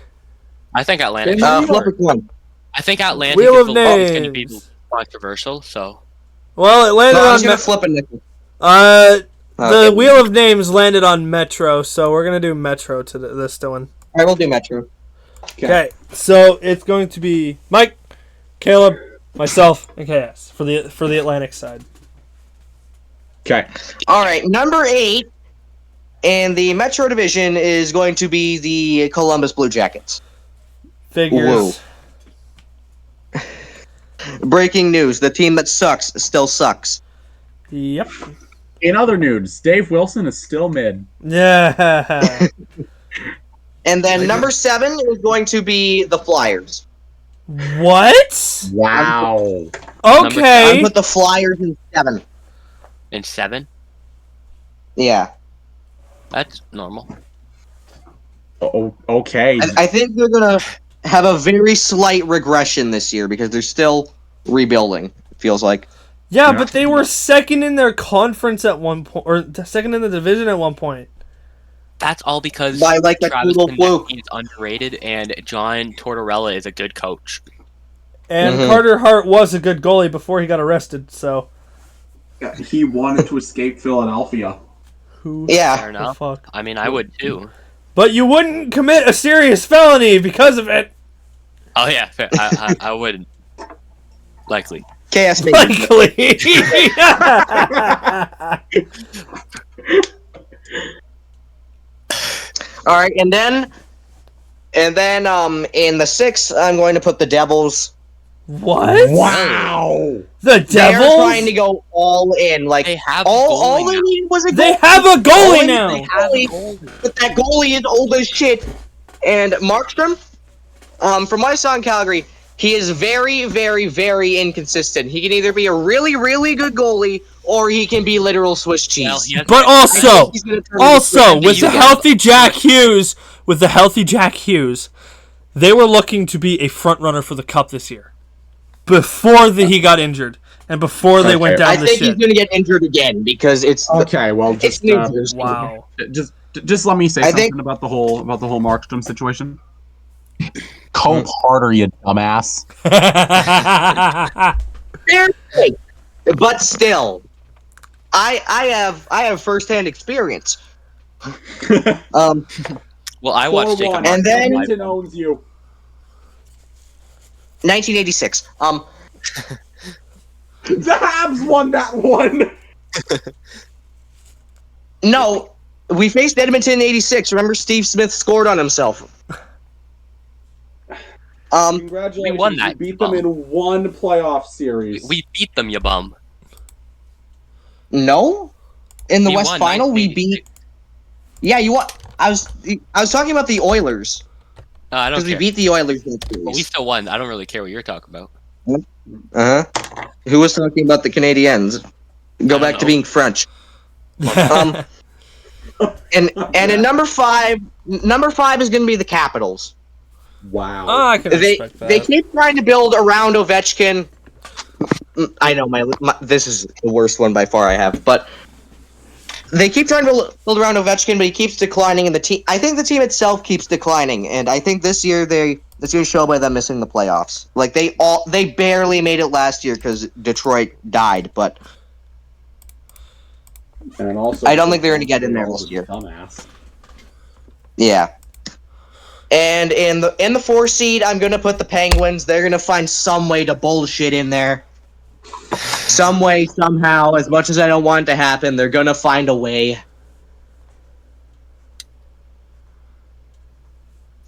I think Atlantic. Flip a coin. I think Atlantic Wheel is of going to be Names. controversial, so... Well, it landed No, I on was gonna flip a nickel. the Okay. Wheel of Names landed on Metro, so we're gonna do Metro to this one. Alright, we'll do Metro. Okay. So it's going to be Mike, Caleb, myself, and KS for the Atlantic side. Okay. Alright, number 8 in the Metro Division is going to be the Columbus Blue Jackets. Figures. Breaking news, the team that sucks still sucks. Yep. In other news, Dave Wilson is still mid. Yeah. And then number 7 is going to be the Flyers. What? Wow. I Okay. put the Flyers in 7. In 7? Yeah. That's normal. Oh, okay. I think they're going to have a very slight regression this year because they're still rebuilding, it feels like. Yeah, but they were second in their conference at one point, or second in the division at one point. That's all because By, like, a Travis little fluke. Konecny is underrated and John Tortorella is a good coach. And Mhm. Carter Hart was a good goalie before he got arrested. So He wanted to escape Philadelphia. who Yeah. Fair the enough. fuck? I mean, I would too. But you wouldn't commit a serious felony because of it. Oh yeah, fair. I wouldn't. Likely. KS maybe. Likely. All right, and then And then in the 6th, I'm going to put the Devils. What? Wow. The They're Devils? trying to go all in. Like They have all goalie they now. needed was a goalie. They have a goalie now. They have a goalie. But that goalie is old as shit. And Markstrom, from what I saw in Calgary, he is very, very, very inconsistent. He can either be a really, really good goalie, or he can be literal Swiss cheese. Well, he has- But also, He's gonna turn into Swiss with cheese the again. healthy Jack Hughes, they were looking to be a front runner for the Cup this year. Before he got injured, and before they went down I the think shit. he's gonna get injured again because it's Okay, well, it's just New Jersey. Wow. just let me say I something think- about the whole Markstrom situation. Cope harder, you dumbass. Seriously. But still, I have firsthand experience. Well, I watched 4-1. Jacob. And then- Edmonton owns you. 1986. The Habs won that one. No, we faced Edmonton in 86. Remember, Steve Smith scored on himself. Congratulations, We won that, you beat them in one playoff series. We beat them, you bum. No, in the We West won Final we 1986. beat. Yeah, you won. I was talking about the Oilers I don't because we care. beat the Oilers in the But we series. still won. I don't really care what you're talking about. Who was talking about the Canadiens? Go back to know. being French. And in number 5 is going to be the Capitals. Wow. I can They respect that. they keep trying to build around Ovechkin. I know my this is the worst one by far I have, but they keep trying to build around Ovechkin, but he keeps declining, and the team. I think the team itself keeps declining, and I think this year it's going to show by them missing the playoffs. Like they barely made it last year because Detroit died, but And also, I don't think they're gonna get in there this year. Dumbass. yeah. And in the 4 seed, I'm gonna put the Penguins. They're gonna find some way to bullshit in there. Some way, somehow, as much as I don't want it to happen, they're gonna find a way.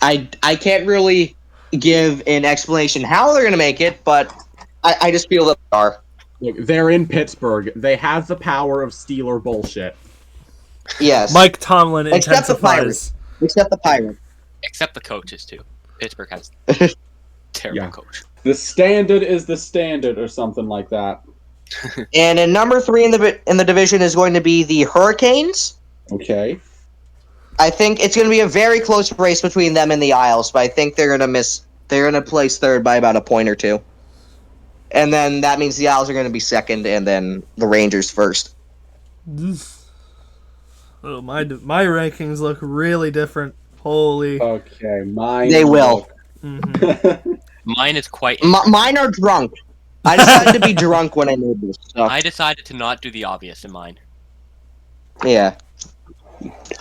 I can't really give an explanation how they're gonna make it, but I just feel that they are. Look, they're in Pittsburgh. They have the power of Steeler bullshit. Yes. Mike Tomlin Except the intensifies. Except the Pirates. Except the coaches, too. Pittsburgh has terrible Yeah. coach. The standard is the standard, or something like that. And in number 3 in the division is going to be the Hurricanes. Okay. I think it's going to be a very close race between them and the Isles, but I think they're going to place 3rd by about a point or 2. And then that means the Isles are going to be 2nd, and then the Rangers 1st. Oh, my rankings look really different. Holy. Okay, mine. They will. Mine is quite... Mine are drunk. I decided to be drunk when I made this. So, I decided to not do the obvious in mine. yeah.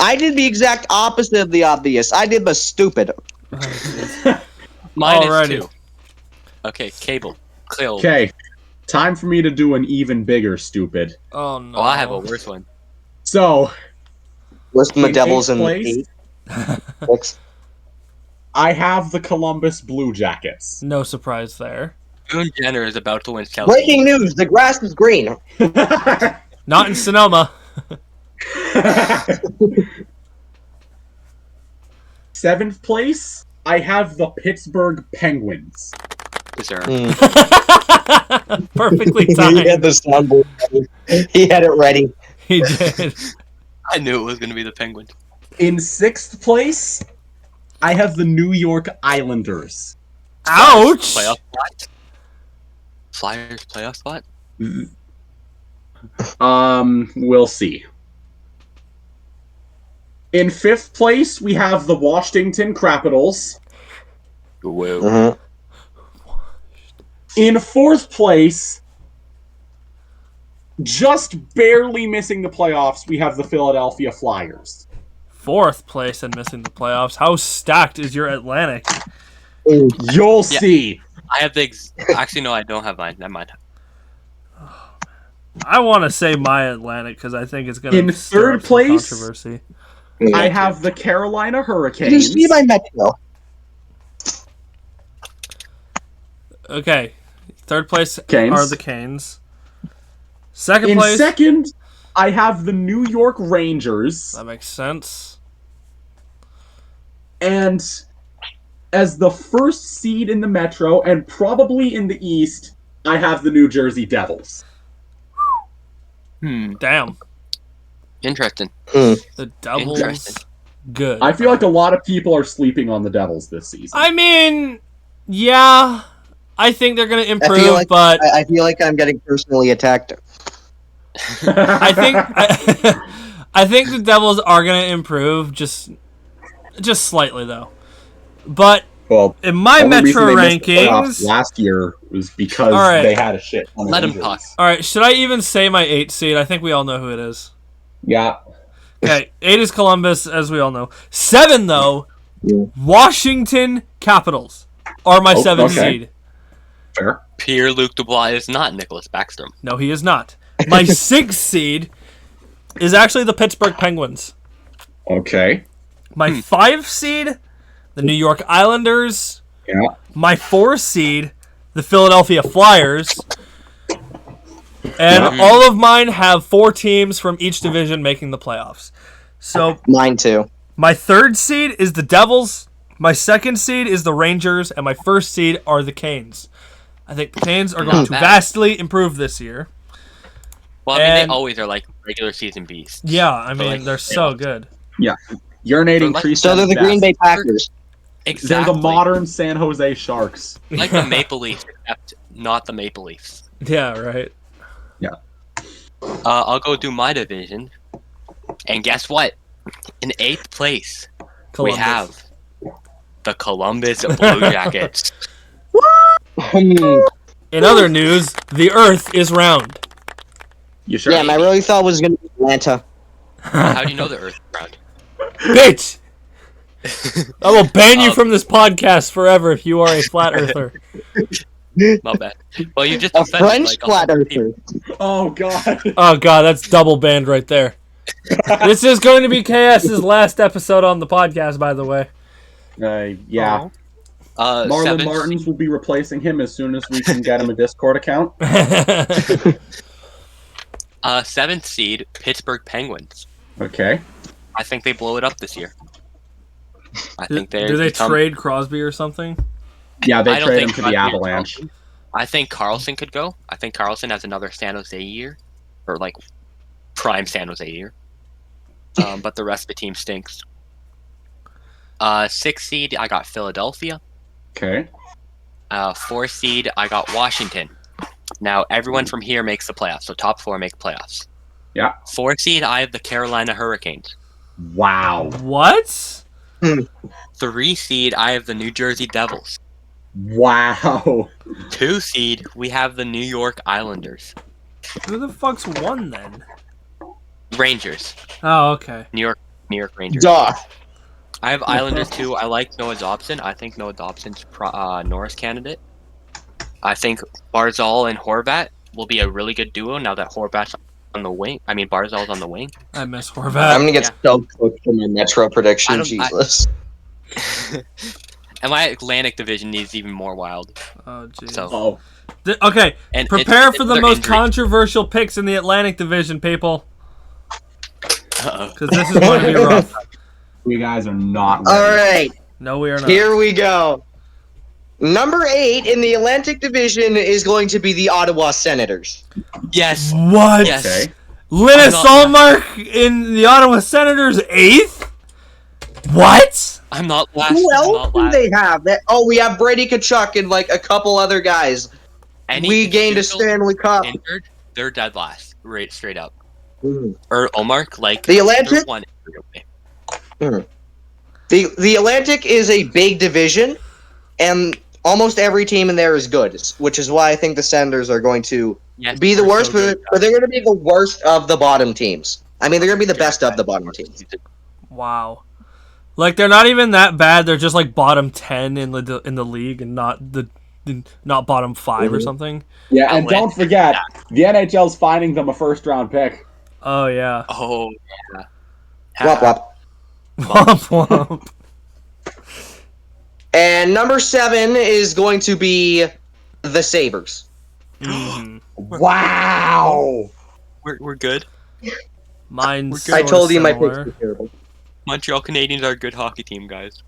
I did the exact opposite of the obvious. I did the stupid. Mine Alrighty. is 2. Okay, Cable. Cleo. Okay, time for me to do an even bigger stupid. Oh, no. Oh, I have a worse one. So, List the In Devils eighth and place? I have the Columbus Blue Jackets. No surprise there. Boone Jenner is about to win Chelsea. Breaking news: the grass is green. Not in Sonoma. 7th place, I have the Pittsburgh Penguins. Deserved. Perfectly He timed. had the soundboard ready. He had it ready. He did. I knew it was going to be the Penguins. In 6th place, I have the New York Islanders. Ouch! Playoff spot? Flyers playoff spot? We'll see. In 5th place, we have the Washington Capitals. Whoa. In 4th place, just barely missing the playoffs, we have the Philadelphia Flyers. 4th place and missing the playoffs. How stacked is your Atlantic? You'll see. I have the... Actually, no, I don't have mine. Never mind. I want to say my Atlantic because I think it's going to In third place? controversy. I have the Carolina Did you Hurricanes. see my Metro? Okay. Third place Canes. are the Canes. Second In place. second, I have the New York Rangers. That makes sense. And as the first seed in the Metro, and probably in the East, I have the New Jersey Devils. Damn. Interesting. The Devils. Interesting. Good. I feel like a lot of people are sleeping on the Devils this season. I mean, yeah. I think they're going to improve, but I feel like I'm getting personally attacked. I think I think the Devils are going to improve just slightly though. But Well, in my the only Metro reason they missed the playoffs rankings, last year was because All right. they had a shit ton of Let 'em injuries. talk. all right, should I even say my 8 seed? I think we all know who it is. Yeah. Okay, 8 is Columbus, as we all know. 7, though, Washington Capitals are my 7th okay. seed. Fair. Pierre-Luc Dubois is not Nicholas Backstrom. No, he is not. My 6th seed is actually the Pittsburgh Penguins. Okay. My 5th seed, the New York Islanders. Yeah. My 4th seed, the Philadelphia Flyers. And all of mine have 4 teams from each division making the playoffs. So Mine too. my 3rd seed is the Devils. My 2nd seed is the Rangers. And my 1st seed are the Canes. I think the Canes are going to bad. vastly improve this year. Well, I mean, And- they always are like regular season beasts. Yeah, I mean, like, they're so good. Yeah. Urinating Like- tree So they're the stems Green Bay best. Packers. Exactly. They're the modern San Jose Sharks. Like the Maple Leafs, except not the Maple Leafs. Yeah, right. I'll go do my division. And guess what? In 8th place, Columbus. we have the Columbus Blue Jackets. In other news, the Earth is round. You sure? Yeah, my really thought was going to be Atlanta. How do you know the Earth is round? Bitch! I will ban you from this podcast forever if you are a flat earther. My bad. Well, you just A offended, French like, flat 100 people. earther. Oh god. Oh god, that's double banned right there. This is going to be KS's last episode on the podcast, by the way. Yeah. Marlon 7th Martins will be replacing him as soon as we can get him a Discord account. 7th seed, Pittsburgh Penguins. Okay. I think they blow it up this year. I think they Do they trade Crosby or something? Yeah, I they don't trade think him to the Crosby or Avalanche. Carlson. I think Carlson could go. I think Carlson has another San Jose year, or like prime San Jose year. But the rest of the team stinks. 6th seed, I got Philadelphia. Okay. 4th seed, I got Washington. Now everyone from here makes the playoffs, so top 4 make playoffs. Yeah. 4th seed, I have the Carolina Hurricanes. Wow. What? 3 seed, I have the New Jersey Devils. Wow. 2 seed, we have the New York Islanders. Who the fuck's won then? Rangers. Oh, okay. New York Rangers. Duh. I have Islanders too. I like Noah Dobson. I think Noah Dobson's Norris candidate. I think Barzal and Horvat will be a really good duo now that Horvat's on the wing. I mean, Barzal's on the wing. I miss I'm Horvat. going to get so cooked for my Metro prediction. I Jesus. And my Atlantic division is even more wild. Oh, jeez. So, Oh. Okay, and prepare it's for the their most injury. controversial picks in the Atlantic Division, people. Uh-oh. Because this is going to be rough. You guys are not ready. All right. No, we are not. Here we go. Number 8 in the Atlantic Division is going to be the Ottawa Senators. Yes. What? Yes. Okay. Linus I'm Ullmark in the Ottawa Senators 8th? What? I'm not last. Who I'm else not do last. they have? We have Brady Tkachuk and like a couple other guys. Any We gained a Stützle Stanley Cup. Injured, they're dead last. Right, straight up. Mhm. Or Ullmark, like The Atlantic? they're one injury away. The Atlantic is a big division, and almost every team in there is good, which is why I think the Senators are going to Yes, be the they're worst, so good. but they're going to be the worst of the bottom teams. I mean, they're going to be the best of the bottom teams. Wow. Like, they're not even that bad. They're just like bottom 10 in the league and not bottom 5 or something. Yeah, and Outlet. don't forget, the NHL's finding them a first-round pick. Oh, yeah. Oh yeah. Wop wop. Womp womp. And number 7 is going to be the Sabres. Wow. We're good. Mine's We're I good. told you my similar. picks were terrible. Montreal Canadiens are a good hockey team, guys.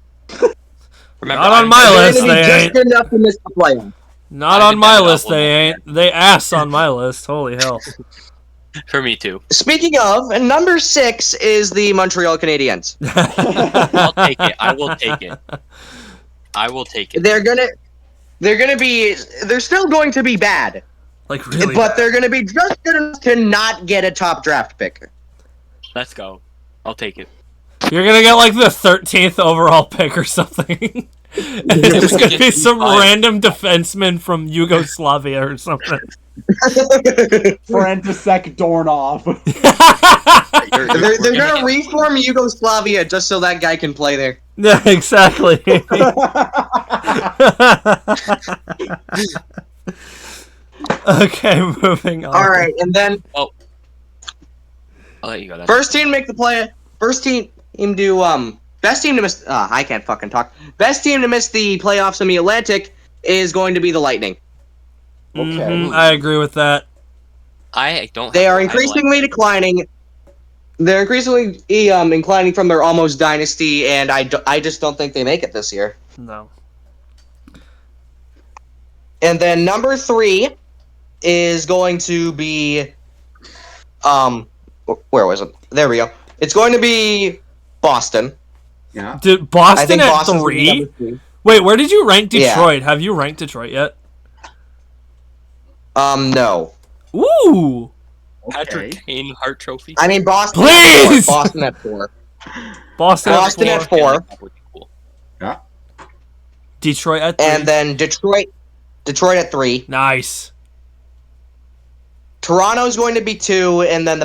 Remember, Not on my They're list, gonna be they just ain't. good enough to miss the playoffs. Not I on my did that list, one they more ain't. They ass on my list. Holy hell. For me too. Speaking of, number 6 is the Montreal Canadiens. I'll take it. I will take it. I will take it. They're still going to be bad, Like, really but bad. they're going to be just good enough to not get a top draft pick. Let's go. I'll take it. You're gonna get, like, the 13th overall pick or something. And it's We gonna just be be some fine. random defenseman from Yugoslavia or something. Frantisek Dornov. They're going to reform Yugoslavia just so that guy can play there. Yeah, exactly. Okay, moving on. All right, and then I'll let you go. That's first team make the play. First team do best team to miss. I can't fucking talk. Best team to miss the playoffs in the Atlantic is going to be the Lightning. Mhm, I agree with that. I don't. They are I increasingly like- declining. They're increasingly inclining from their almost dynasty, and I just don't think they make it this year. No. And then number 3 is going to be where was it? There we go. It's going to be Boston. Yeah. Did I Boston think at Boston's gonna be 3? number 3. Wait, where did you rank Yeah. Detroit? Have you ranked Detroit yet? No. Ooh. Patrick Kane Hart Trophy. I mean Boston. Please! Boston at 4. Boston at 4. That would be cool. Yeah. Detroit at 3. And then Detroit at 3. Nice. Toronto's going to be 2, and then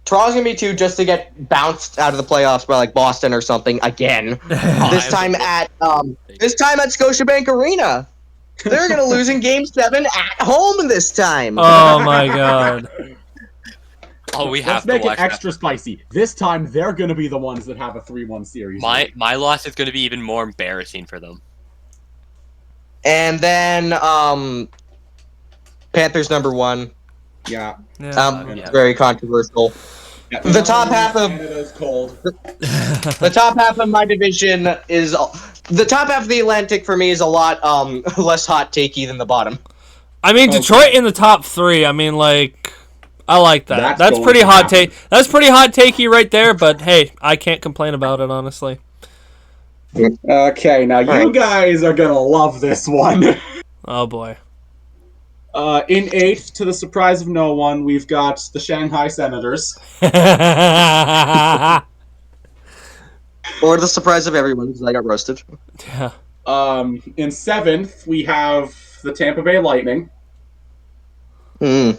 Toronto's going to be 2 just to get bounced out of the playoffs by like Boston or something again. This time at Scotiabank Arena. They're going to lose in Game 7 at home this time. Oh my god. Oh, we have Let's to make watch it extra spicy. This time, they're going to be the ones that have a 3-1 series. that. My loss is going to be even more embarrassing for them. And then Panthers number 1. Yeah. Yeah. Very controversial. The top half of Canada's cold. the top half of my division is the top half of the Atlantic for me is a lot less hot takey than the bottom. I mean, Detroit in the top 3. I mean, like, I like that. That's going pretty to hot happen. take. That's pretty hot takey right there. But hey, I can't complain about it, honestly. Okay, now you Alright. guys are gonna love this one. Oh boy. In 8th, to the surprise of no one, we've got the Shanghai Senators. Yeah. Or the surprise of everyone because I got roasted. In 7th, we have the Tampa Bay Lightning. I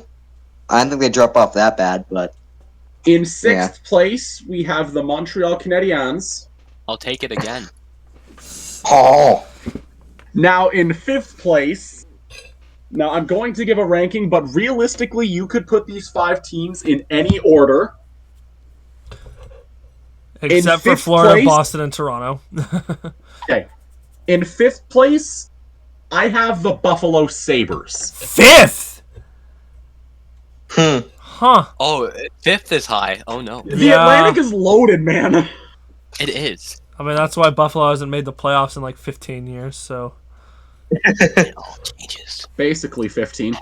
don't think they drop off that bad, but In 6th Yeah. place, we have the Montreal Canadiens. I'll take it again. oh, Now, in 5th place, now I'm going to give a ranking, but realistically, you could put these 5 teams in any order. Except for 5th Florida, place- Boston, and Toronto. Okay. In 5th place, I have the Buffalo Sabres. 5th. Huh. Oh, 5th is high. Oh no, The Yeah. Atlantic is loaded, man. it is. I mean, that's why Buffalo hasn't made the playoffs in like 15 years. So. It all changes. Basically 15.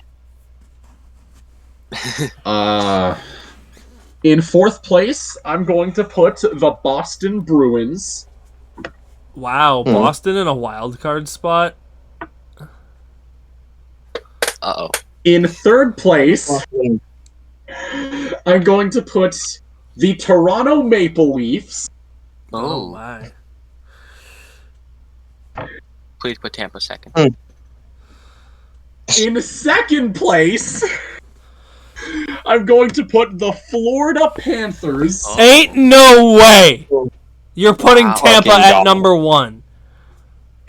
In 4th place, I'm going to put the Boston Bruins. Wow, Boston in a wild card spot. Uh-oh. In 3rd place, I'm going to put the Toronto Maple Leafs. Oh Oh, my. please put Tampa second. In 2nd place, I'm going to put the Florida Panthers. Oh. Ain't no way. You're putting Wow. Tampa Fucking at God. number 1.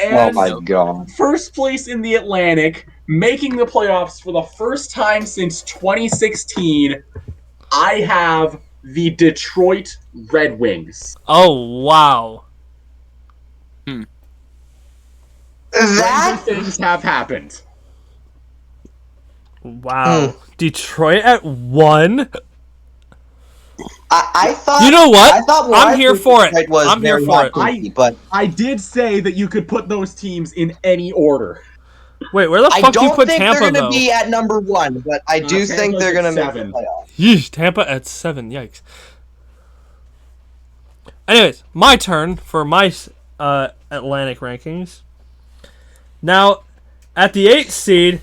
And god. first place in the Atlantic, making the playoffs for the first time since 2016, I have the Detroit Red Wings. Oh wow. That Stranger things have happened. Wow. Detroit at 1? I thought. You know what? I thought I'm here for it. Detroit was I'm here very for it. hot, but I did say that you could put those teams in any order. Wait, where the I fuck do you don't put think Tampa, they're going though? to be at number 1. But I do think they're going to make the 7. playoffs. Yeesh, Tampa at 7. Yikes. Anyways, my turn for my Atlantic rankings. Now, at the 8th seed,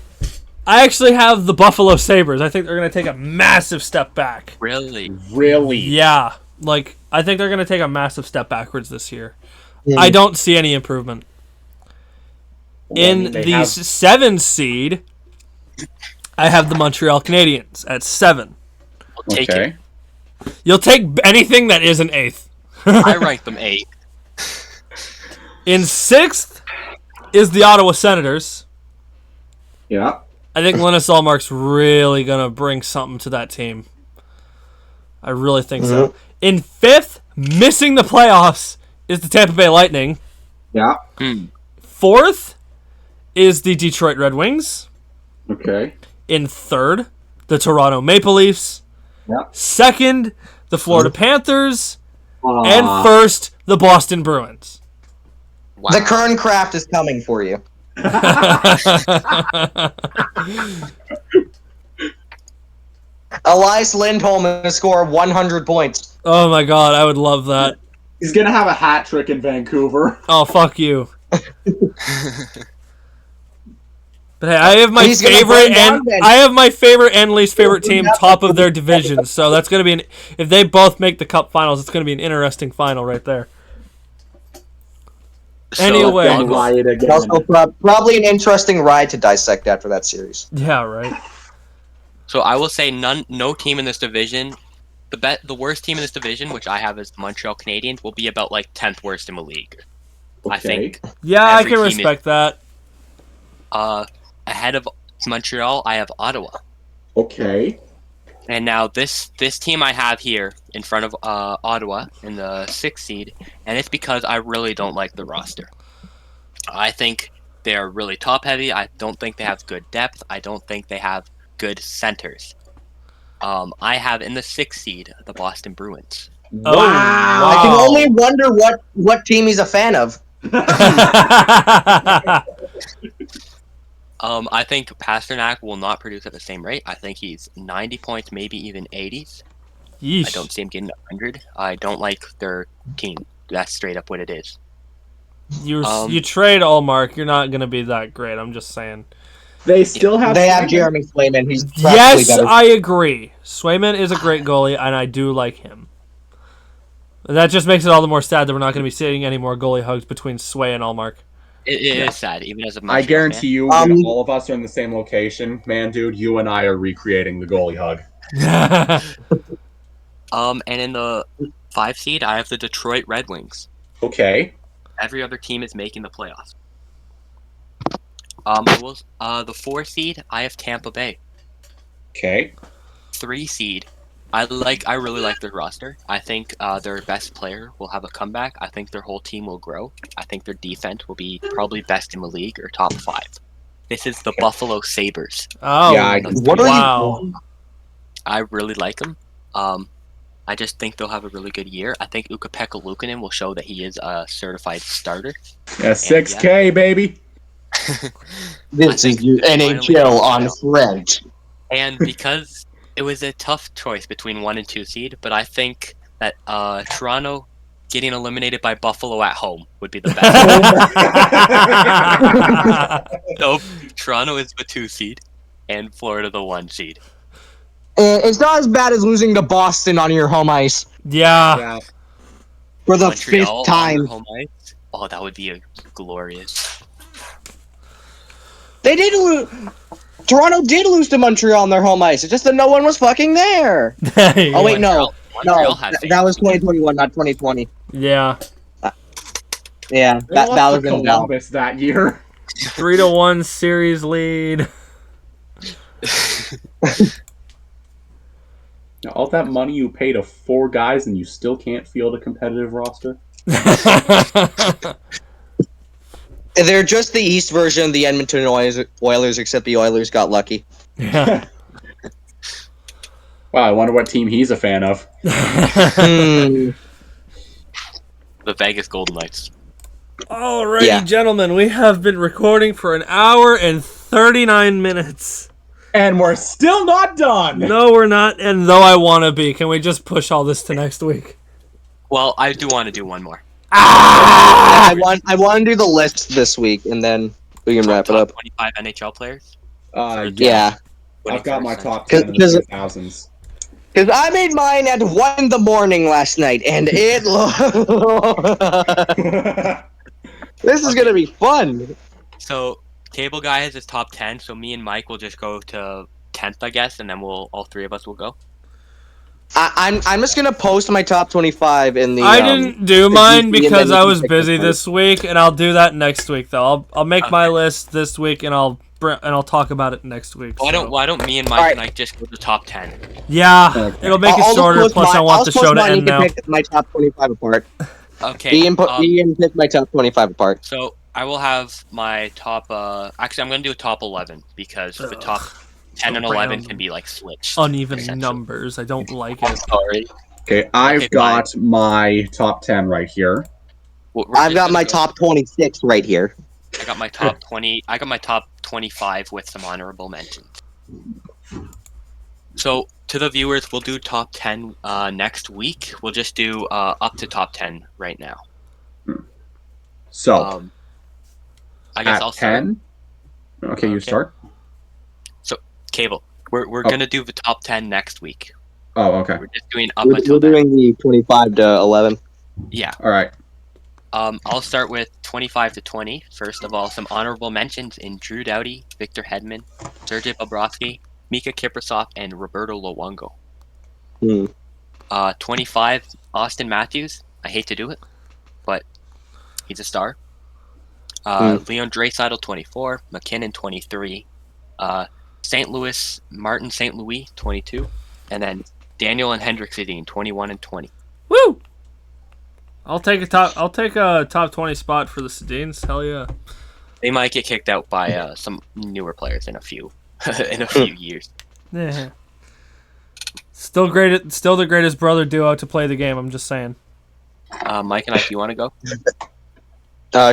I actually have the Buffalo Sabres. I think they're going to take a massive step back. Really? Really? Yeah. Like, I think they're going to take a massive step backwards this year. I don't see any improvement. In the 7 seed, I have the Montreal Canadiens at 7. I'll take it. You'll take anything that is an 8th. I rank them 8. In 6th is the Ottawa Senators. Yeah. I think Linus Ullmark's really going to bring something to that team. I really think so. In 5th, missing the playoffs, is the Tampa Bay Lightning. Yeah. 4th is the Detroit Red Wings. Okay. In 3rd, the Toronto Maple Leafs. Yeah. 2nd, the Florida Panthers. And 1st, the Boston Bruins. Wow. The Kern Craft is coming for you. Elias Lindholm is score 100 points. Oh my god, I would love that. He's going to have a hat trick in Vancouver. Oh, fuck you. But hey, I have my He's gonna favorite burn down and then. I have my favorite and least favorite team top of their division. So that's gonna be if they both make the Cup Finals, it's gonna be an interesting final right there. Anyway. I'll go- Riot again. Also, probably an interesting ride to dissect after that series. Yeah, right. So I will say no team in this division, the worst team in this division, which I have as the Montreal Canadiens, will be about like 10th worst in the league. I think. Yeah, I Every can team respect that. Ahead of Montreal, I have Ottawa. Okay. And now this team I have here in front of Ottawa in the 6th seed, and it's because I really don't like the roster. I think they're really top heavy. I don't think they have good depth. I don't think they have good centers. I have in the 6th seed the Boston Bruins. Oh, wow. I can only wonder what team he's a fan of. I think Pasternak will not produce at the same rate. I think he's 90 points, maybe even 80s. Yeesh. I don't see him getting 100. I don't like their team. That's straight up what it is. You trade Allmark, you're not gonna be that great. I'm just saying. They still have. They have Jeremy Swayman. He's practically Yes, better. I agree. Swayman is a great goalie, and I do like him. That just makes it all the more sad that we're not going to be seeing any more goalie hugs between Sway and Allmark. It is sad, even as a I Montreal guarantee fan. you, when all of us are in the same location, man, dude, you and I are recreating the goalie hug. And in the 5 seed, I have the Detroit Red Wings. Okay. Every other team is making the playoffs. The 4 seed, I have Tampa Bay. Okay. 3 seed, I really like their roster. I think their best player will have a comeback. I think their whole team will grow. I think their defense will be probably best in the league or top 5. This is the Buffalo Sabres. Oh, Yeah, wow. I really like them. I just think they'll have a really good year. I think Ukko-Pekka Luukkonen will show that he is a certified starter. Yeah, 6K, baby. This is your NHL on French. And because it was a tough choice between 1 and 2 seed, but I think that Toronto getting eliminated by Buffalo at home would be the best. So Toronto is the 2 seed, and Florida the 1 seed. It's not as bad as losing to Boston on your home ice Yeah. for the Montreal 5th time. on home ice. Oh, that would be glorious. They did lose. Toronto did lose to Montreal on their home ice. It's just that no one was fucking there. Oh wait, no, Montreal had that was 2021, not 2020. Yeah. Yeah, They that lost was to in doubt. Columbus that year. 3-1 series lead. Now, all that money you pay to 4 guys and you still can't field a competitive roster? They're just the East version of the Edmonton Oilers, except the Oilers got lucky. Yeah. Wow, I wonder what team he's a fan of. The Vegas Golden Knights. Alrighty, Yeah. gentlemen, we have been recording for an hour and 39 minutes. And we're still not done! No, we're not, and though I want to be, can we just push all this to next week? Well, I do want to do one more. I want to do the list this week, and then we can wrap it Top up. 25 NHL players. Yeah. I've got my 21st top century. 10 in the 2000s. Because I made mine at 1 in the morning last night, and it... This is going to be fun. So, Cable Guy has his top 10, so me and Mike will just go to 10th, I guess, and then all three of us will go. I'm just going to post my top 25 in the... I didn't do mine and because then I you was can pick busy the this week, and I'll do that next week, though. I'll make my list this week, and I'll talk about it next week. Why don't me and Mike Alright. tonight just go to top 10? Yeah, it'll make it I'll shorter, post plus I mine- want I'll the post show to mine, end you can now. pick my top 25 apart. Okay. Ian pick my top 25 apart. So, I will have my top... actually, I'm going to do a top 11, because the top 10 and 11 random. can be, like, switched. Uneven essentially. numbers. I don't like I'm it. sorry. Okay, I've Okay, got my top 10 right here. We're I've just got gonna my go- top 26 right here. I got my top 20. I got my top 25 with some honorable mentions. So, to the viewers, we'll do top 10 next week. We'll just do up to top 10 right now. So, I guess at I'll start. 10? Okay, you Okay. start? Cable. We're gonna do the top 10 next week. Oh, okay. We're just doing up We're until then. doing the 25 to 11. Yeah. Alright. I'll start with 25 to 20. First of all, some honorable mentions in Drew Doughty, Victor Hedman, Sergei Bobrovsky, Mika Kiprasov, and Roberto Luongo. 25, Austin Matthews. I hate to do it, but he's a star. Leon Draisaitl, 24. McKinnon, 23. Martin St. Louis, 22. And then Daniel and Hendrik Sedin, 21 and 20. Woo! I'll take a top 20 spot for the Sedins. Hell yeah. They might get kicked out by some newer players in a few years. Yeah. Still the greatest brother duo to play the game. I'm just saying. Mike and I, do you want to go?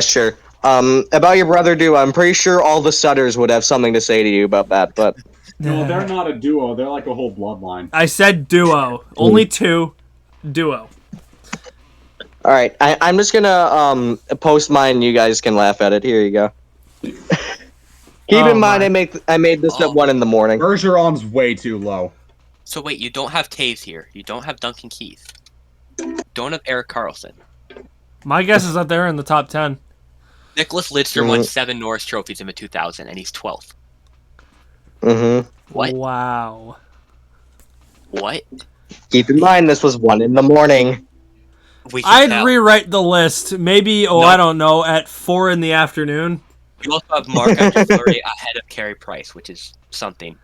Sure. About your brother duo, I'm pretty sure all the Sutters would have something to say to you about that, but... No, they're not a duo. They're like a whole bloodline. I said duo. Only two. Duo. Alright, I'm just gonna post mine, you guys can laugh at it. Here you go. Keep in mind, I made this at 1 in the morning. Bergeron's way too low. So wait, you don't have Taves here. You don't have Duncan Keith. Don't have Eric Carlson. My guess is that they're in the top 10. Nicholas Lidstrom won 7 Norris trophies in the 2000, and he's 12th. What? Wow. What? Keep in mind, this was 1 in the morning. We can I'd tell. rewrite the list. Maybe, No. I don't know, at 4 in the afternoon. You also have Mark Andre Fleury ahead of Carey Price, which is something.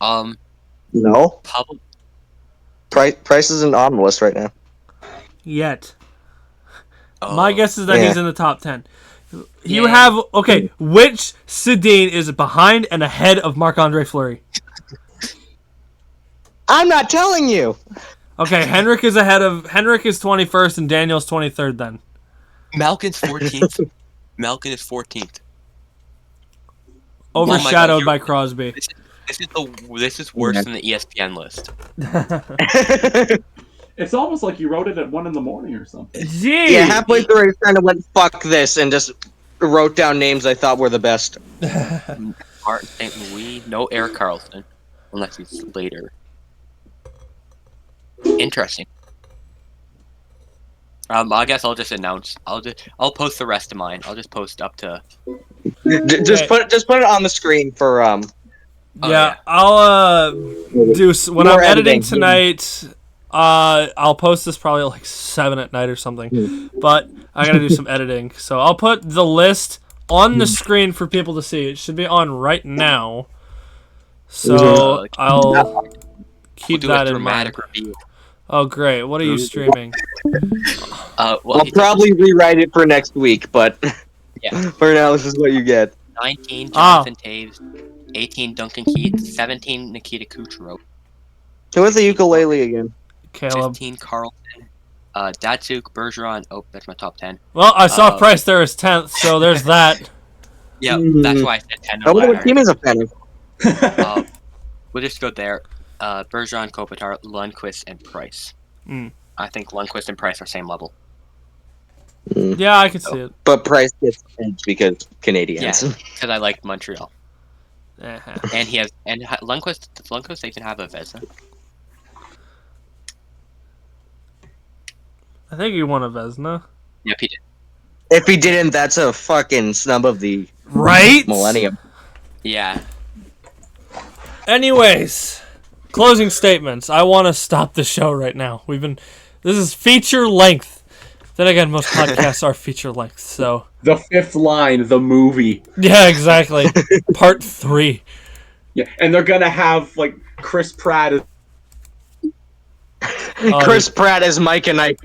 No? Public. Price isn't on the list right now. Yet. My guess is that Yeah. he's in the top 10. You have... Okay, which Sedin is behind and ahead of Marc-Andre Fleury? I'm not telling you! Okay, Henrik is 21st and Daniel's 23rd then. Malkin's 14th. Malkin is 14th. Overshadowed you're- by Crosby. This is worse than the ESPN list. It's almost like you wrote it at 1 in the morning or something. Gee! Yeah, halfway through I kind of went, fuck this, and just wrote down names I thought were the best. Martin St. Louis, no Eric Carlson, unless he's later. Interesting. I guess I'll just announce. I'll post the rest of mine. I'll just post up to. Just put it on the screen for Oh, yeah, I'll do when More I'm editing editing. tonight. I'll post this probably at like 7 at night or something. But I gotta do some editing, so I'll put the list on the screen for people to see. It should be on right now. So I'll keep do that a in mind. dramatic review. Oh great! What are you streaming? Well, I'll probably rewrite it for next week, but Yeah. for now, this is what you get. 19, Jonathan Taves. 18 Duncan Keith, 17 Nikita Kucherov, Who was the ukulele again? Caleb. 15 Carlson, Datsuk, Bergeron. Oh, that's my top 10. Well, I saw Price there as 10th, so there's that. Yeah, that's why I said 10. I wonder what team is a fan of. We'll just go there. Bergeron, Kopitar, Lundqvist, and Price. I think Lundqvist and Price are same level. Yeah, I can see it. But Price gets edge because Canadians. Yeah, because I like Montreal. Uh-huh. And he has Lundqvist. Does Lundqvist even have a Vezina? I think he won a Vezina. Yep, he did. If he didn't, that's a fucking snub of the Right? millennium. Yeah. Anyways, closing statements. I want to stop the show right now. This is feature length. Then again, most podcasts are feature length, so. The Fifth Line, the movie. Yeah, exactly. Part 3. Yeah, and they're gonna have like Chris Pratt as Chris Pratt is Mike and Ike.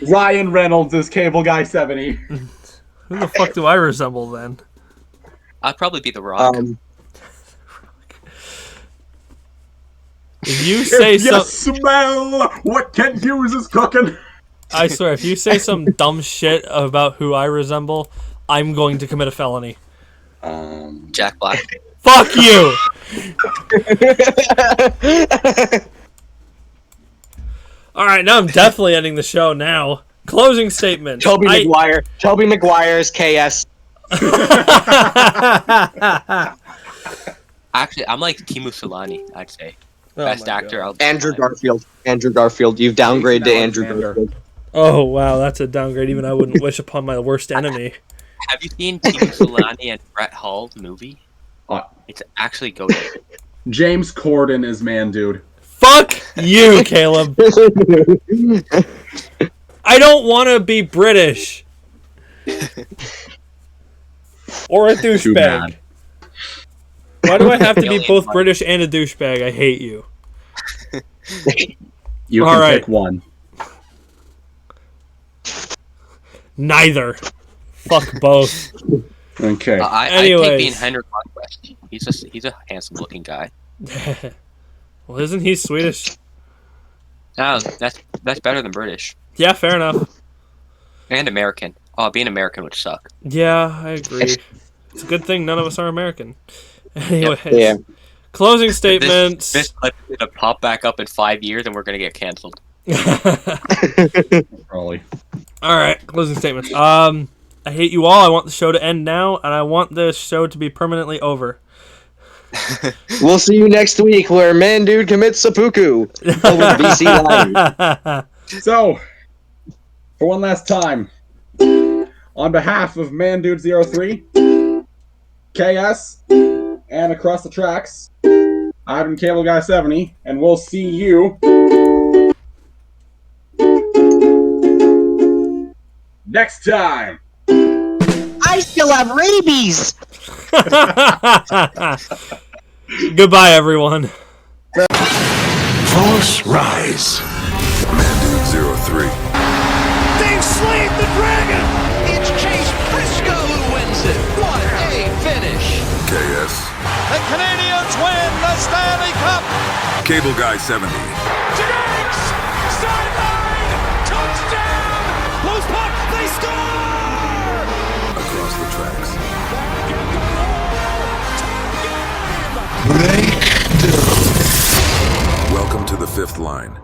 Ryan Reynolds as Cable Guy 70. Who the fuck do I resemble then? I'd probably be the Rock. If you say If you some, smell what Kent Hughes is cooking. I swear, if you say some dumb shit about who I resemble, I'm going to commit a felony. Jack Black. Fuck you! Alright, now I'm definitely ending the show now. Closing statement. Toby Maguire. Toby Maguire is KS. Actually, I'm like Timu Solani, I'd say. Best actor. Andrew Garfield. Andrew Garfield. You've downgraded to Andrew Garfield. Oh, wow, that's a downgrade even I wouldn't wish upon my worst enemy. Have you seen Timu Solani and Brett Hull movie? It's actually good. James Corden is man, dude. Fuck you, Caleb. I don't want to be British. Or a douchebag. Why do I have to be both British and a douchebag? I hate you. You All can right. pick one. Neither. Fuck both. Okay. I take being Henrik Lundqvist. He's a handsome looking guy. Well, isn't he Swedish? No, that's better than British. Yeah, fair enough. And American. Oh, being American would suck. Yeah, I agree. It's a good thing none of us are American. Anyways, Yeah. closing statements. This clip is gonna pop back up in 5 years, and we're gonna get canceled. Probably. All right, closing statements. I hate you all. I want the show to end now, and I want this show to be permanently over. We'll see you next week where Man Dude commits seppuku over the BC line. So, for one last time, on behalf of Man Dude 03, KS, and Across the Tracks, I've been Cable Guy 70, and we'll see you next time. I still have rabies. Goodbye, everyone. Force Rise. Man Dude 03. They've slain the dragon! It's Chase Briscoe who wins it. What a finish. KS. The Canadians win the Stanley Cup! Cable Guy 70. Jinx! Sideline! Touchdown! Loose puck! They score! Across the tracks. Breakdown! Welcome to the Fifth Line.